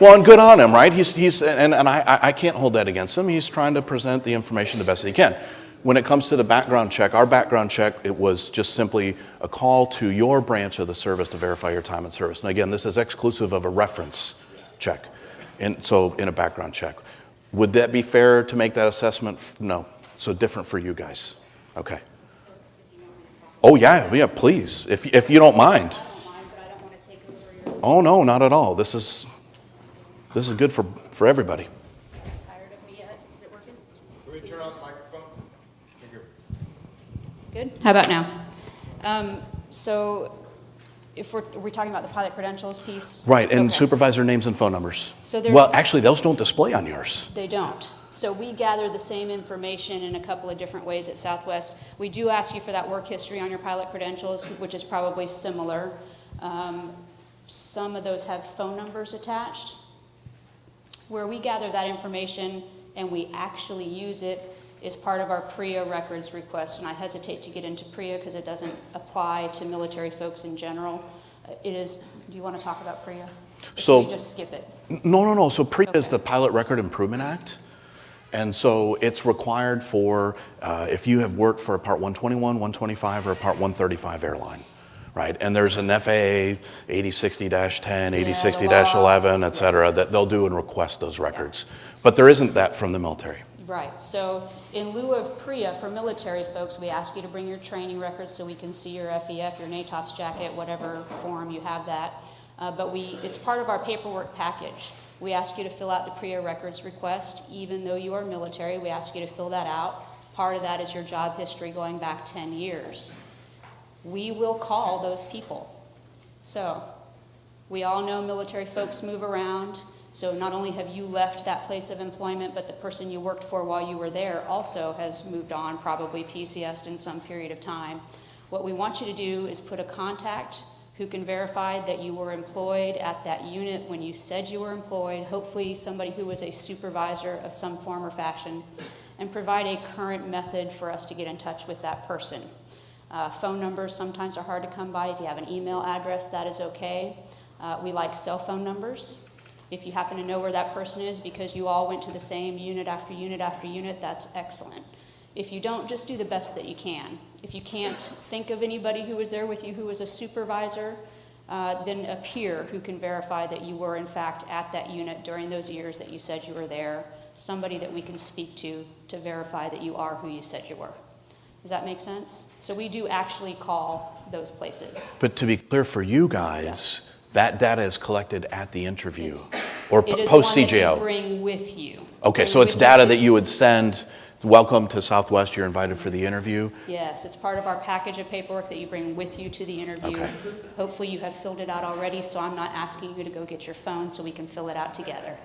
Well, and good on him, right? I can't hold that against him. He's trying to present the information the best that he can. When it comes to the background check, our background check, it was just simply a call to your branch of the service to verify your time in service. And again, this is exclusive of a reference check. And so in a background check. Would that be fair to make that assessment? No. So different for you guys. Okay. Oh, yeah, please, if you don't mind. Oh, no, not at all. This is good for everybody. Tired of me yet? Is it working? Can we turn on the microphone? Good? How about now? So if we're talking about the pilot credentials piece? Right, and Okay. supervisor names and phone numbers. So there's- Well, actually, those don't display on yours. They don't. So we gather the same information in a couple of different ways at Southwest. We do ask you for that work history on your pilot credentials, which is probably similar. Some of those have phone numbers attached. Where we gather that information and we actually use it is part of our PREA records request. And I hesitate to get into PREA because it doesn't apply to military folks in general. It is, do you want to talk about PREA? Or So- should we just skip it? No. So PREA is Okay. the Pilot Record Improvement Act. And so it's required for if you have worked for a Part 121, 125, or a Part 135 airline, right? And there's an FAA 8060-10, 8060-11, et cetera, that they'll do and request those records. But there isn't that from the military. Right. So in lieu of PREA for military folks, we ask you to bring your training records so we can see your FEF, your NATOPS jacket, whatever form you have that. But it's part of our paperwork package. We ask you to fill out the PREA records request. Even though you are military, we ask you to fill that out. Part of that is your job history going back 10 years. We will call those people. So we all know military folks move around. So not only have you left that place of employment, but the person you worked for while you were there also has moved on, probably PCS'd in some period of time. What we want you to do is put a contact who can verify that you were employed at that unit when you said you were employed, hopefully somebody who was a supervisor of some form or fashion, and provide a current method for us to get in touch with that person. Phone numbers sometimes are hard to come by. If you have an email address, that is okay. We like cell phone numbers. If you happen to know where that person is because you all went to the same unit after unit after unit, that's excellent. If you don't, just do the best that you can. If you can't think of anybody who was there with you who was a supervisor, then a peer who can verify that you were in fact at that unit during those years that you said you were there, somebody that we can speak to verify that you are who you said you were. Does that make sense? So we do actually call those places. But to be clear for you guys, that data is collected at the interview It's- or It is post one that you CJO. bring with you. Okay, Bring so it's with you data to- that you would send. Welcome to Southwest. You're invited for the interview. Yes, it's part of our package of paperwork that you bring with you to the interview. Okay. Hopefully you have filled it out already, so I'm not asking you to go get your phone so we can fill it out together.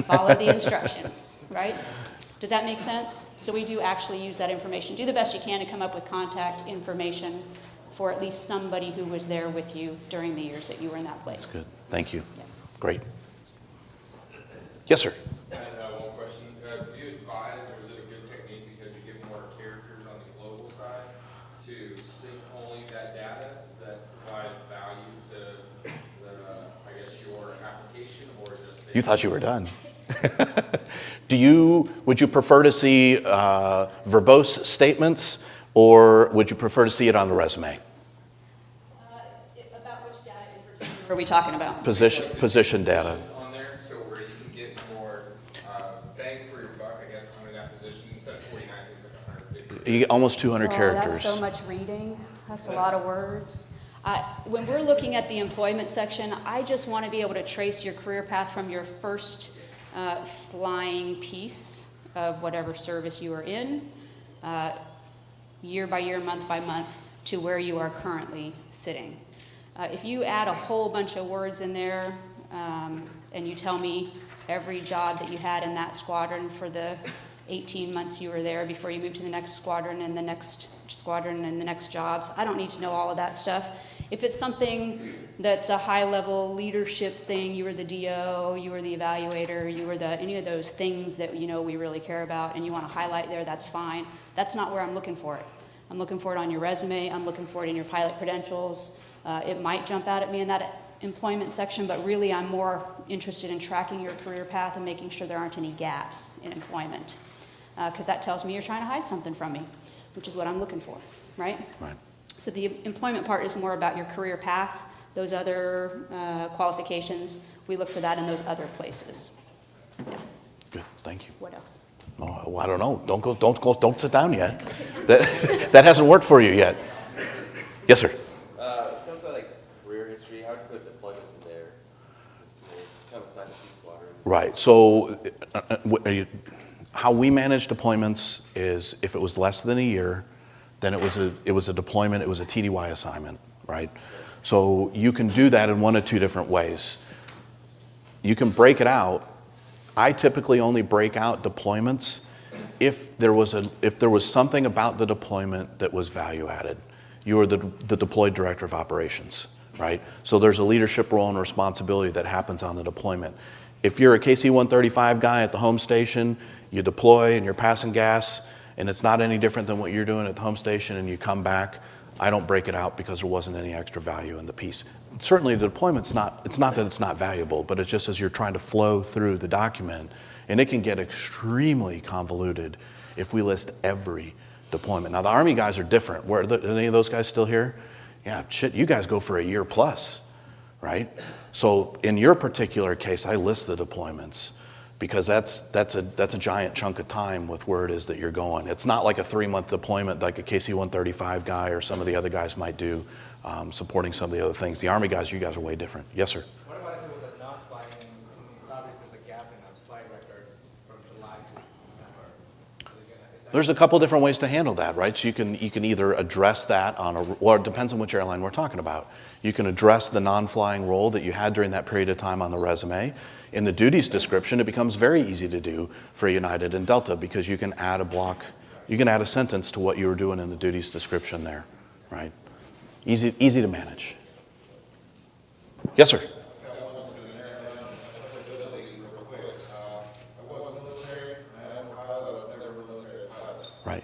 Follow the instructions, right? Does that make sense? So we do actually use that information. Do the best you can to come up with contact information for at least somebody who was there with you during the years that you were in that place. Good. Thank you. Yeah. Great. Yes, sir. I had one question. Do you advise, or is it a good technique because you give more characters on the global side to sync only that data? Does that provide value to the You thought you were done. Would you prefer to see verbose statements, or would you prefer to see it on the resume? About which data in particular are we talking about? Position data. On there, so where you can get more bang for your buck, I guess, under that position, instead of 49, it's like 150. You get almost 200 Oh, characters. that's so much reading. That's a lot of words. When we're looking at the employment section, I just want to be able to trace your career path from your first flying piece of whatever service you are in, year by year, month by month, to where you are currently sitting. If you add a whole bunch of words in there, and you tell me every job that you had in that squadron for the 18 months you were there before you moved to the next squadron and the next squadron and the next jobs, I don't need to know all of that stuff. If it's something that's a high-level leadership thing, you were the DO, you were the evaluator, you were any of those things that we really care about, and you want to highlight there, that's fine. That's not where I'm looking for it. I'm looking for it on your resume. I'm looking for it in your pilot credentials. It might jump out at me in that employment section, but really I'm more interested in tracking your career path and making sure there aren't any gaps in employment, because that tells me you're trying to hide something from me, which is what I'm looking for, right? Right. So the employment part is more about your career path. Those other qualifications, we look for that in those other places. Yeah. Good, thank you. What else? Oh, well, I don't know. Don't sit down yet. That hasn't worked for you yet. Yes, sir. It comes to like career history. How would you put deployments in there? It's kind of assigned to each squadron. Right. So, how we manage deployments is if it was less than a year, then it was a deployment. It was a TDY assignment, right? So you can do that in one of two different ways. You can break it out. I typically only break out deployments if there was something about the deployment that was value added. You are the deployed director of operations, right? So there's a leadership role and responsibility that happens on the deployment. If you're a KC-135 guy at the home station, you deploy and you're passing gas, and it's not any different than what you're doing at the home station, and you come back, I don't break it out because there wasn't any extra value in the piece. Certainly the deployment's it's not that it's not valuable, but it's just as you're trying to flow through the document, and it can get extremely convoluted if we list every deployment. Now the Army guys are different. Are any of those guys still here? Yeah, shit, you guys go for a year plus, right? So in your particular case, I list the deployments because that's a giant chunk of time with where it is that you're going. It's not like a 3-month deployment like a KC-135 guy or some of the other guys might do, supporting some of the other things. The Army guys, you guys are way different. Yes, sir. What about if it was a non-flying, it's obvious there's a gap in the flight records from July to December. Is that There's a couple different ways to handle that, right? So you can either address that or it depends on which airline we're talking about. You can address the non-flying role that you had during that period of time on the resume. In the duties description, it becomes very easy to do for United and Delta because you can add a sentence to what you were doing in the duties description there, right? Easy to manage. Yes, sir. Right.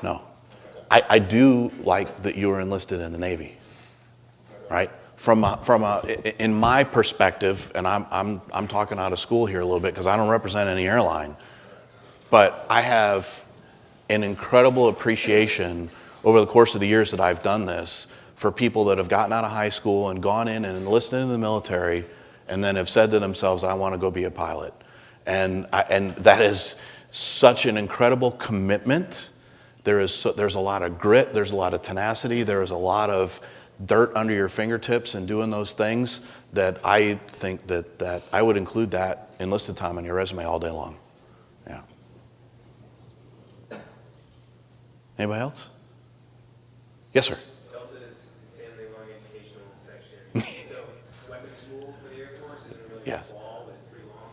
No. I do like that you were enlisted in the Navy, right? In my perspective, and I'm talking out of school here a little bit because I don't represent any airline, but I have an incredible appreciation over the course of the years that I've done this for people that have gotten out of high school and gone in and enlisted in the military and then have said to themselves, I want to go be a pilot. And that is such an incredible commitment. There's a lot of grit, there's a lot of tenacity, there is a lot of dirt under your fingertips and doing those things that I think that I would include that enlisted time on your resume all day long. Yeah. Anybody else? Yes, sir. Delta is insanely long educational section. So weapons school for the Air Force isn't really Yes. involved, but it's pretty long.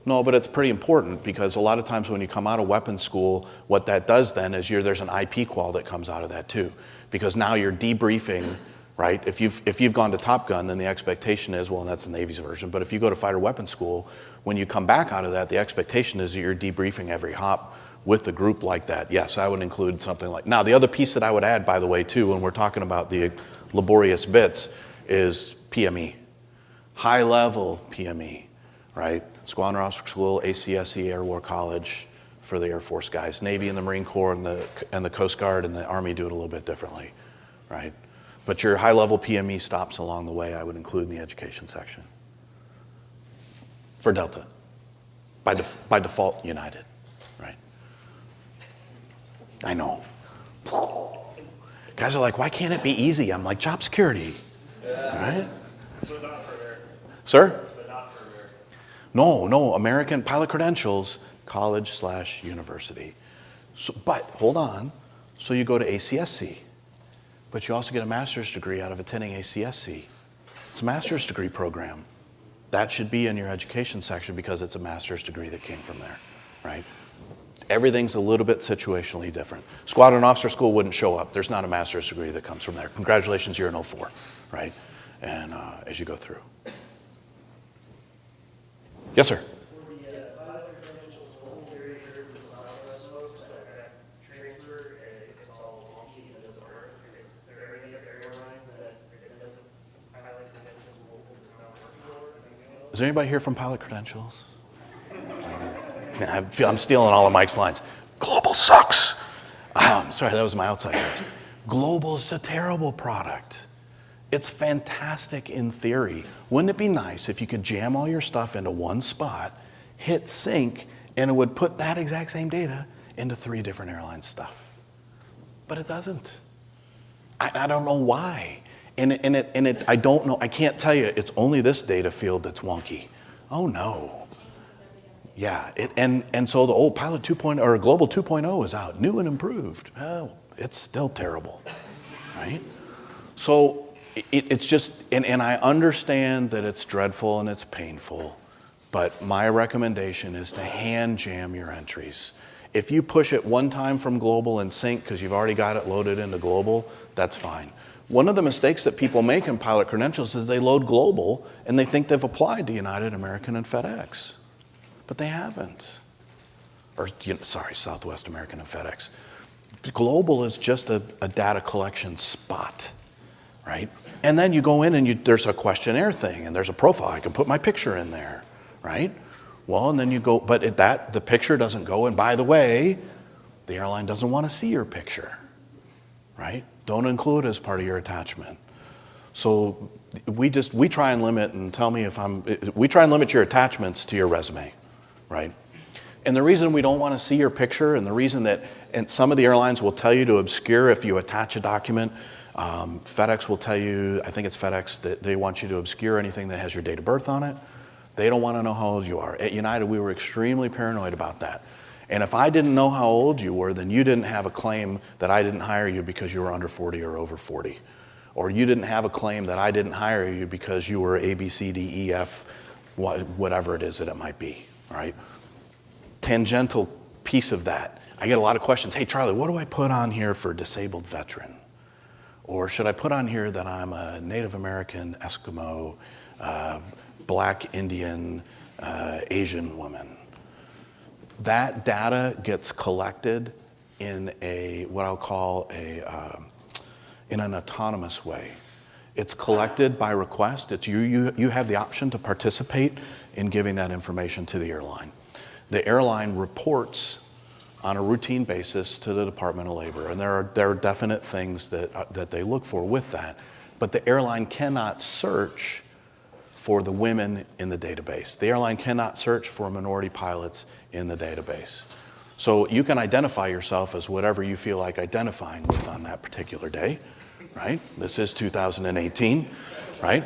No, but it's pretty important because a lot of times when you come out of weapons school, what that does then is there's an IP qual that comes out of that too. Because now you're debriefing, right? If you've gone to Top Gun, then the expectation is, well, and that's the Navy's version, but if you go to fighter weapons school, when you come back out of that, the expectation is that you're debriefing every hop with a group like that, yes, I would include something like, now the other piece that I would add, by the way, too, when we're talking about the laborious bits is PME, high level PME, right? Squadron Officer School, ACSC, Air War College for the Air Force guys. Navy and the Marine Corps and the Coast Guard and the Army do it a little bit differently, right? But your high level PME stops along the way, I would include in the education section. For Delta, by default, United, right? I know. Guys are like, why can't it be easy? I'm like, job security, right? So not for American. Sir? But not for American. No, American pilot credentials, college/university. So, but hold on, so you go to ACSC, but you also get a master's degree out of attending ACSC. It's a master's degree program. That should be in your education section because it's a master's degree that came from there, right? Everything's a little bit situationally different. Squadron Officer School wouldn't show up. There's not a master's degree that comes from there. Congratulations, you're in 04, right? And as you go through. Yes, sir? For the pilot credentials, whole area here for the Southwest folks that have transferred, and it's all wonky and it doesn't work. Is there any other airlines that doesn't pilot credentials local is not working for? Is there anybody here from Pilot Credentials? I'm stealing all of Mike's lines. Global sucks. Sorry, that was my outside voice. Global is a terrible product. It's fantastic in theory. Wouldn't it be nice if you could jam all your stuff into one spot, hit sync, and it would put that exact same data into 3 different airlines stuff? But it doesn't. I don't know why. I don't know, I can't tell you, it's only this data field that's wonky. Oh no. Yeah, and so the old Pilot 2.0 or Global 2.0 is out, new and improved. Well, it's still terrible, right? So it's just, and I understand that it's dreadful and it's painful, but my recommendation is to hand jam your entries. If you push it one time from Global and sync because you've already got it loaded into Global, that's fine. One of the mistakes that people make in Pilot Credentials is they load Global and they think they've applied to United, American, and FedEx. But they haven't. Or, sorry, Southwest American and FedEx. Global is just a data collection spot, right? And then you go in and there's a questionnaire thing and there's a profile. I can put my picture in there, right? Well, and then you go, but the picture doesn't go. And by the way, the airline doesn't want to see your picture, right? Don't include it as part of your attachment. So we try and limit and tell me we try and limit your attachments to your resume. Right? And the reason we don't want to see your picture and the reason that, and some of the airlines will tell you to obscure if you attach a document, FedEx will tell you, I think it's FedEx, that they want you to obscure anything that has your date of birth on it. They don't want to know how old you are. At United, we were extremely paranoid about that. And if I didn't know how old you were, then you didn't have a claim that I didn't hire you because you were under 40 or over 40. Or you didn't have a claim that I didn't hire you because you were A, B, C, D, E, F, whatever it is that it might be. Right? Tangential piece of that. I get a lot of questions. Hey, Charlie, what do I put on here for disabled veteran? Or should I put on here that I'm a Native American, Eskimo, Black Indian, Asian woman? That data gets collected in what I'll call in an autonomous way. It's collected by request. It's you have the option to participate in giving that information to the airline. The airline reports on a routine basis to the Department of Labor, and there are definite things that they look for with that. But the airline cannot search for the women in the database. The airline cannot search for minority pilots in the database. So you can identify yourself as whatever you feel like identifying with on that particular day, right? This is 2018, right?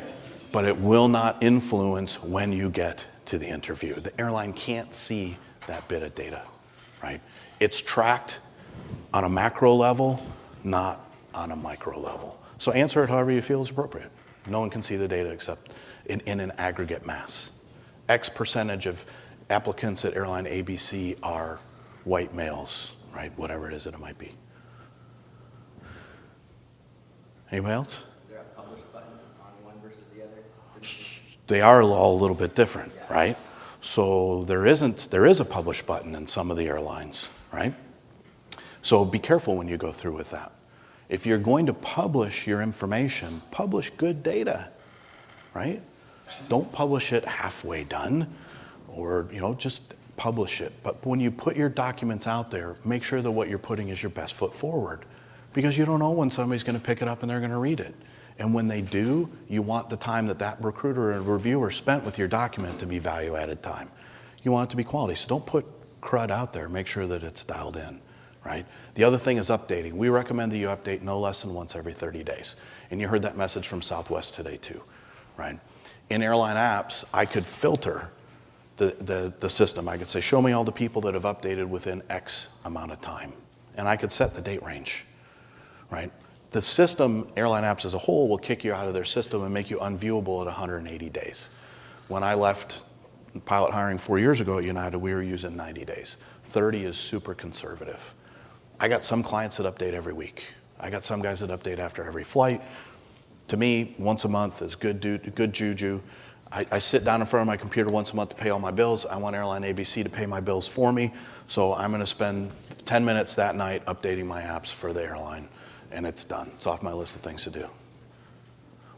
But it will not influence when you get to the interview. The airline can't see that bit of data, right? It's tracked on a macro level, not on a micro level. So answer it however you feel is appropriate. No one can see the data except in an aggregate mass. X percentage of applicants at airline ABC are white males, right? Whatever it is that it might be. Anybody else? Is there a publish button on one versus the other? They are all a little bit different, right? So there is a publish button in some of the airlines, right? So be careful when you go through with that. If you're going to publish your information, publish good data, right? Don't publish it halfway done, or just publish it. But when you put your documents out there, make sure that what you're putting is your best foot forward, because you don't know when somebody's going to pick it up and they're going to read it. And when they do, you want the time that recruiter and reviewer spent with your document to be value-added time. You want it to be quality. So don't put crud out there. Make sure that it's dialed in, right? The other thing is updating. We recommend that you update no less than once every 30 days. And you heard that message from Southwest today too, right? In airline apps, I could filter the system. I could say, show me all the people that have updated within X amount of time. And I could set the date range, right? The system, airline apps as a whole, will kick you out of their system and make you unviewable at 180 days. When I left pilot hiring 4 years ago at United, we were using 90 days. 30 is super conservative. I got some clients that update every week. I got some guys that update after every flight. To me, once a month is good juju. I sit down in front of my computer once a month to pay all my bills. I want Airline ABC to pay my bills for me, so I'm going to spend 10 minutes that night updating my apps for the airline, and it's done. It's off my list of things to do.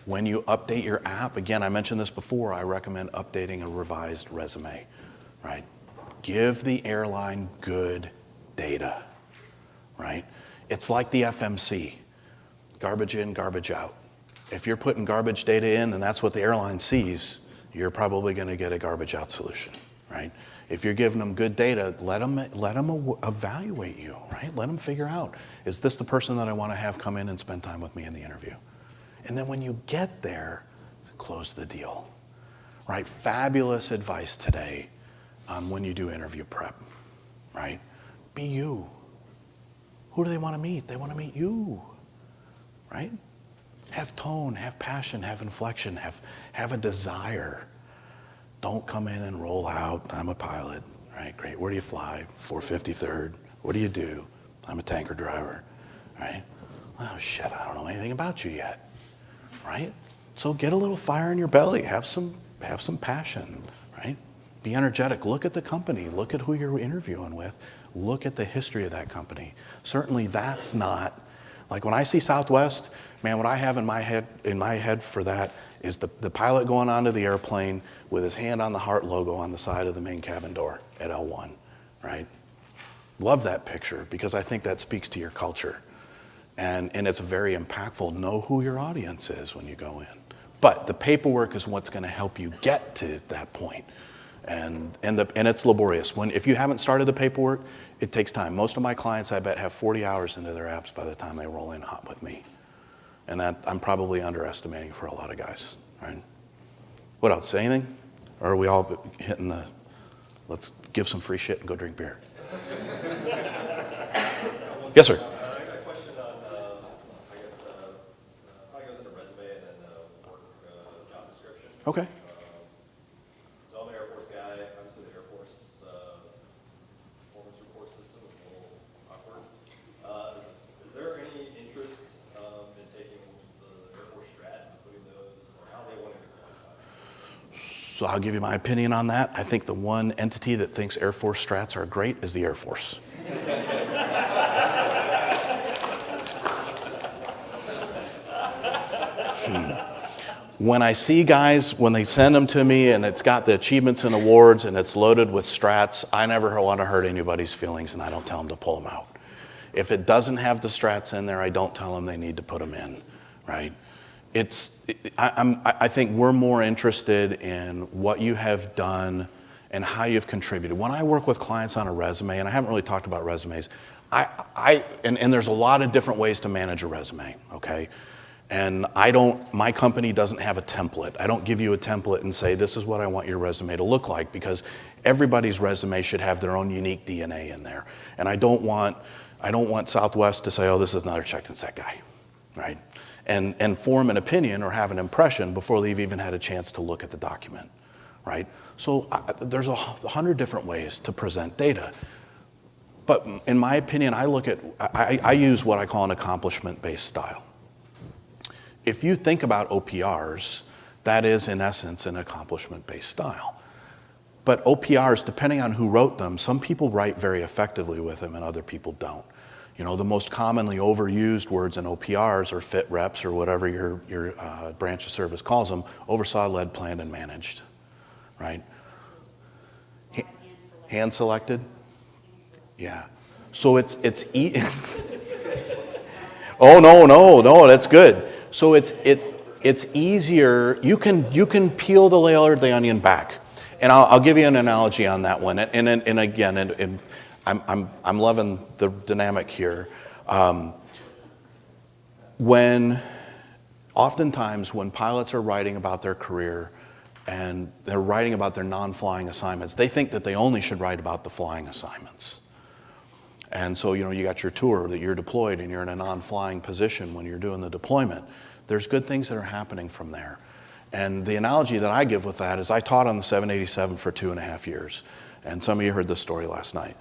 When you update your app, again, I mentioned this before, I recommend updating a revised resume, right? Give the airline good data, right? It's like the FMC, garbage in, garbage out. If you're putting garbage data in and that's what the airline sees, you're probably going to get a garbage out solution, right? If you're giving them good data, let them evaluate you, right? Let them figure out, is this the person that I want to have come in and spend time with me in the interview? And then when you get there, close the deal, right? Fabulous advice today on when you do interview prep, right? Be you. Who do they want to meet? They want to meet you, right? Have tone, have passion, have inflection, have a desire. Don't come in and roll out, I'm a pilot, right? Great, where do you fly? 453rd. What do you do? I'm a tanker driver, right? Oh shit, I don't know anything about you yet, right? So get a little fire in your belly, have some passion, right? Be energetic, look at the company, look at who you're interviewing with, look at the history of that company. Certainly that's not, like when I see Southwest, man, what I have in my head for that is the pilot going onto the airplane with his hand on the heart logo on the side of the main cabin door at L1, right? Love that picture because I think that speaks to your culture. And it's very impactful. Know who your audience is when you go in. But the paperwork is what's going to help you get to that point. And it's laborious. If you haven't started the paperwork, it takes time. Most of my clients, I bet, have 40 hours into their apps by the time they roll in hot with me. And that I'm probably underestimating for a lot of guys, right? What else? Anything? Or are we all hitting the, let's give some free shit and go drink beer? Yes, sir. I got a question on, I guess, probably goes into resume and then work job description. Okay. So I'm an Air Force guy. Obviously, the Air Force performance report system is a little awkward. Is there any interest in taking the Air Force strats and putting those, or how they want to get qualified? So I'll give you my opinion on that. I think the one entity that thinks Air Force strats are great is the Air Force. When I see guys, when they send them to me and it's got the achievements and awards and it's loaded with strats, I never want to hurt anybody's feelings and I don't tell them to pull them out. If it doesn't have the strats in there, I don't tell them they need to put them in, right? I think we're more interested in what you have done and how you've contributed. When I work with clients on a resume, and I haven't really talked about resumes, and there's a lot of different ways to manage a resume, okay? And my company doesn't have a template. I don't give you a template and say, this is what I want your resume to look like, because everybody's resume should have their own unique DNA in there. And I don't want Southwest to say, oh, this is another CheckedAndSet guy, right? And form an opinion or have an impression before they've even had a chance to look at the document, right? So there's 100 different ways to present data. But in my opinion, I use what I call an accomplishment-based style. If you think about OPRs, that is in essence an accomplishment-based style. But OPRs, depending on who wrote them, some people write very effectively with them and other people don't. You know, the most commonly overused words in OPRs are fit reps or whatever your branch of service calls them, oversaw, led, planned, and managed, right? Hand selected? Yeah. So it's oh, no, that's good. So it's easier, you can peel the layer of the onion back. And I'll give you an analogy on that one. And again, I'm loving the dynamic here. Oftentimes when pilots are writing about their career and they're writing about their non-flying assignments, they think that they only should write about the flying assignments. And so, you know, you got your tour that you're deployed and you're in a non-flying position when you're doing the deployment. There's good things that are happening from there. And the analogy that I give with that is I taught on the 787 for 2.5 years. And some of you heard this story last night.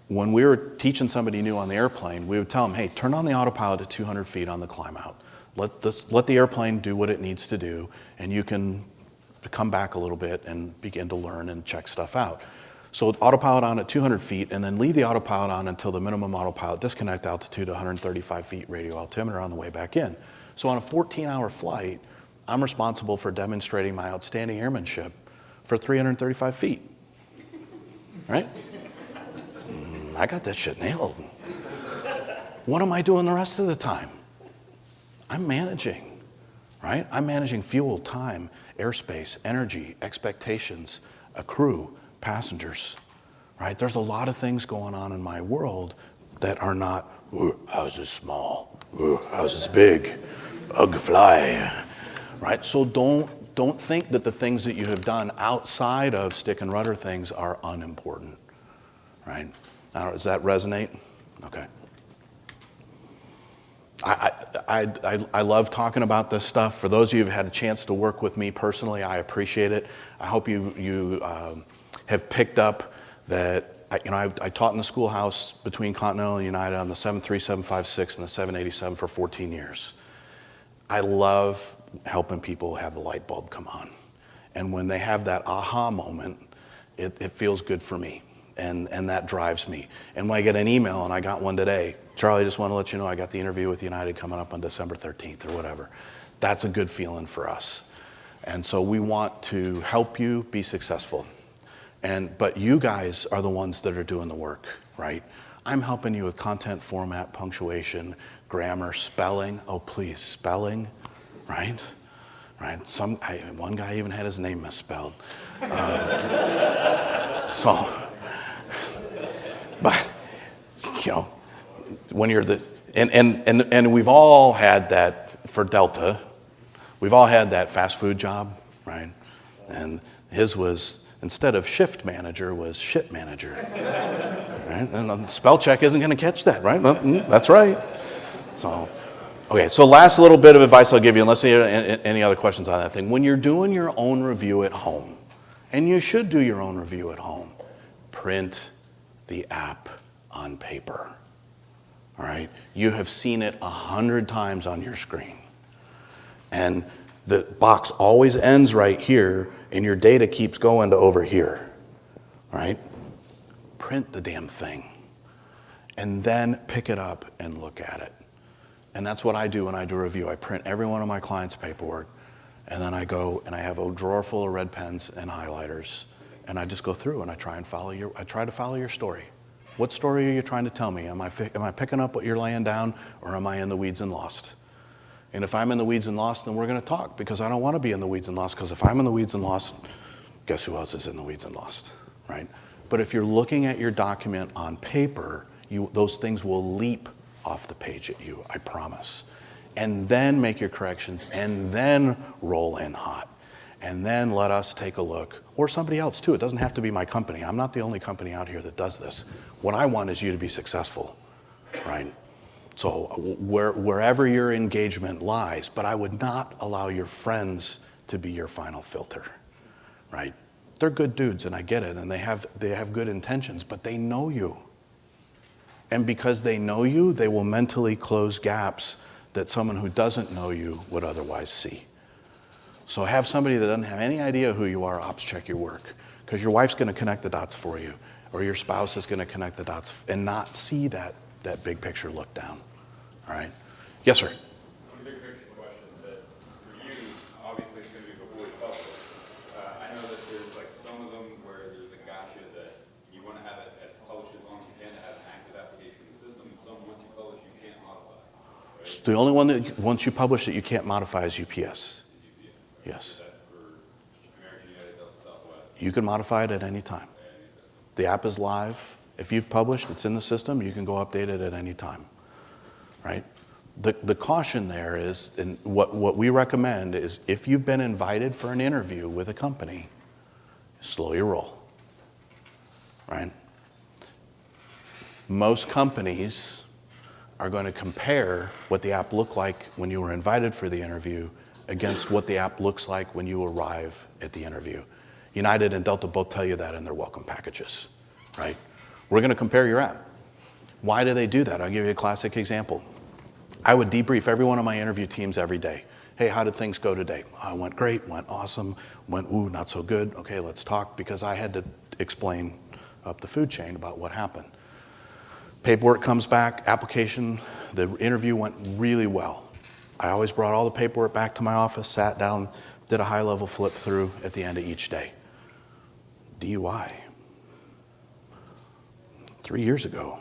When we were teaching somebody new on the airplane, we would tell them, hey, turn on the autopilot at 200 feet on the climb out. Let the airplane do what it needs to do, and you can come back a little bit and begin to learn and check stuff out. So autopilot on at 200 feet, and then leave the autopilot on until the minimum autopilot disconnect altitude, 135 feet radio altimeter on the way back in. So on a 14-hour flight, I'm responsible for demonstrating my outstanding airmanship for 335 feet, right? I got that shit nailed. What am I doing the rest of the time? I'm managing, right? I'm managing fuel, time, airspace, energy, expectations, a crew, passengers, right? There's a lot of things going on in my world that are not, how's this small? How's this big? Ugh, fly, right? So don't think that the things that you have done outside of stick and rudder things are unimportant, right? Does that resonate? Okay. I love talking about this stuff. For those of you who've had a chance to work with me personally, I appreciate it. I hope you have picked up that, I taught in the schoolhouse between Continental and United on the 737-56 and the 787 for 14 years. I love helping people have the light bulb come on. And when they have that aha moment, it feels good for me. And that drives me. And when I get an email, and I got one today, Charlie, I just want to let you know I got the interview with United coming up on December 13th or whatever. That's a good feeling for us. And so we want to help you be successful. But you guys are the ones that are doing the work, right? I'm helping you with content format, punctuation, grammar, spelling. Oh, please, spelling, right? Right. One guy even had his name misspelled. But, when you're and we've all had that for Delta, we've all had that fast food job, right? And his was, instead of shift manager, was shit manager, right? And spell check isn't going to catch that, right? That's right. So last little bit of advice I'll give you, unless you have any other questions on that thing. When you're doing your own review at home, and you should do your own review at home, print the app on paper, all right? You have seen it 100 times on your screen. And the box always ends right here, and your data keeps going to over here, right? Print the damn thing, and then pick it up and look at it. And that's what I do when I do a review. I print every one of my clients' paperwork, and then I go and I have a drawer full of red pens and highlighters, and I just go through and I try to follow your story. What story are you trying to tell me? Am I picking up what you're laying down, or am I in the weeds and lost? And if I'm in the weeds and lost, then we're going to talk, because I don't want to be in the weeds and lost, because if I'm in the weeds and lost, guess who else is in the weeds and lost, right? But if you're looking at your document on paper, those things will leap off the page at you, I promise. And then make your corrections, and then roll in hot. And then let us take a look, or somebody else too. It doesn't have to be my company. I'm not the only company out here that does this. What I want is you to be successful, right? So wherever your engagement lies, but I would not allow your friends to be your final filter, right? They're good dudes, and I get it, and they have good intentions, but they know you. And because they know you, they will mentally close gaps that someone who doesn't know you would otherwise see. So have somebody that doesn't have any idea who you are ops check your work, Because your wife's going to connect the dots for you, or your spouse is going to connect the dots and not see that big picture look down. All right? Yes, sir. One big picture question that for you, obviously it's going to be before you publish. I know that there's like some of them where there's a gotcha that you want to have it as published as long as you can to have an active application in the system. Some, once you publish, you can't modify. Right? So the only one that, once you publish it, you can't modify is UPS. Yes. Is that for American United, Delta Southwest? You can modify it at any time. The app is live. If you've published, it's in the system, you can go update it at any time, right? The caution there is, and what we recommend is if you've been invited for an interview with a company, slow your roll, right? Most companies are going to compare what the app looked like when you were invited for the interview against what the app looks like when you arrive at the interview. United and Delta both tell you that in their welcome packages, right? We're going to compare your app. Why do they do that? I'll give you a classic example. I would debrief every one of my interview teams every day. Hey, how did things go today? Oh, went great, went awesome, went ooh, not so good. Okay, let's talk, because I had to explain up the food chain about what happened. Paperwork comes back, application, the interview went really well. I always brought all the paperwork back to my office, sat down, did a high-level flip through at the end of each day. DUI. 3 years ago.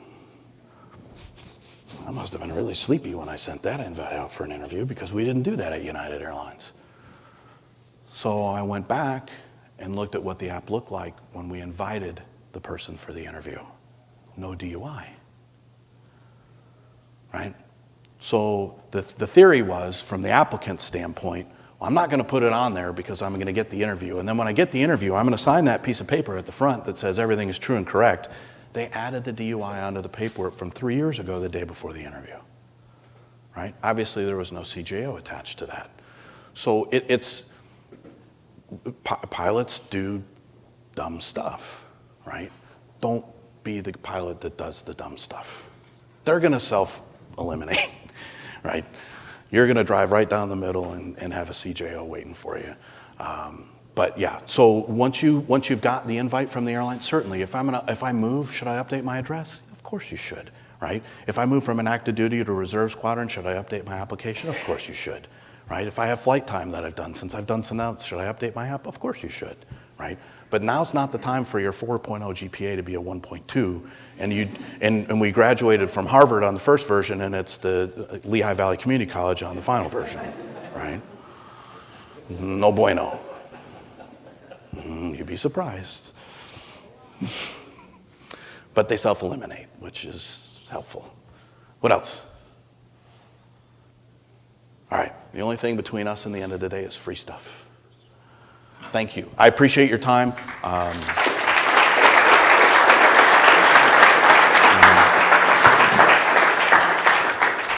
I must have been really sleepy when I sent that invite out for an interview, because we didn't do that at United Airlines. So I went back and looked at what the app looked like when we invited the person for the interview. No DUI. Right? So the theory was, from the applicant's standpoint, well, I'm not going to put it on there because I'm going to get the interview. And then when I get the interview, I'm going to sign that piece of paper at the front that says everything is true and correct. They added the DUI onto the paperwork from 3 years ago, the day before the interview. Right? Obviously, there was no CJO attached to that. So pilots do dumb stuff, right? Don't be the pilot that does the dumb stuff. They're going to self-eliminate, right? You're going to drive right down the middle and have a CJO waiting for you. But yeah, so once you've got the invite from the airline, certainly, if I move, should I update my address? Of course you should, right? If I move from an active duty to a reserve squadron, should I update my application? Of course you should, right? If I have flight time that I've done since I've done some else, should I update my app? Of course you should, right? But now's not the time for your 4.0 GPA to be a 1.2, and we graduated from Harvard on the first version, and it's the Lehigh Valley Community College on the final version, right? No bueno. You'd be surprised. But they self-eliminate, which is helpful. What else? All right, the only thing between us and the end of the day is free stuff. Thank you. I appreciate your time.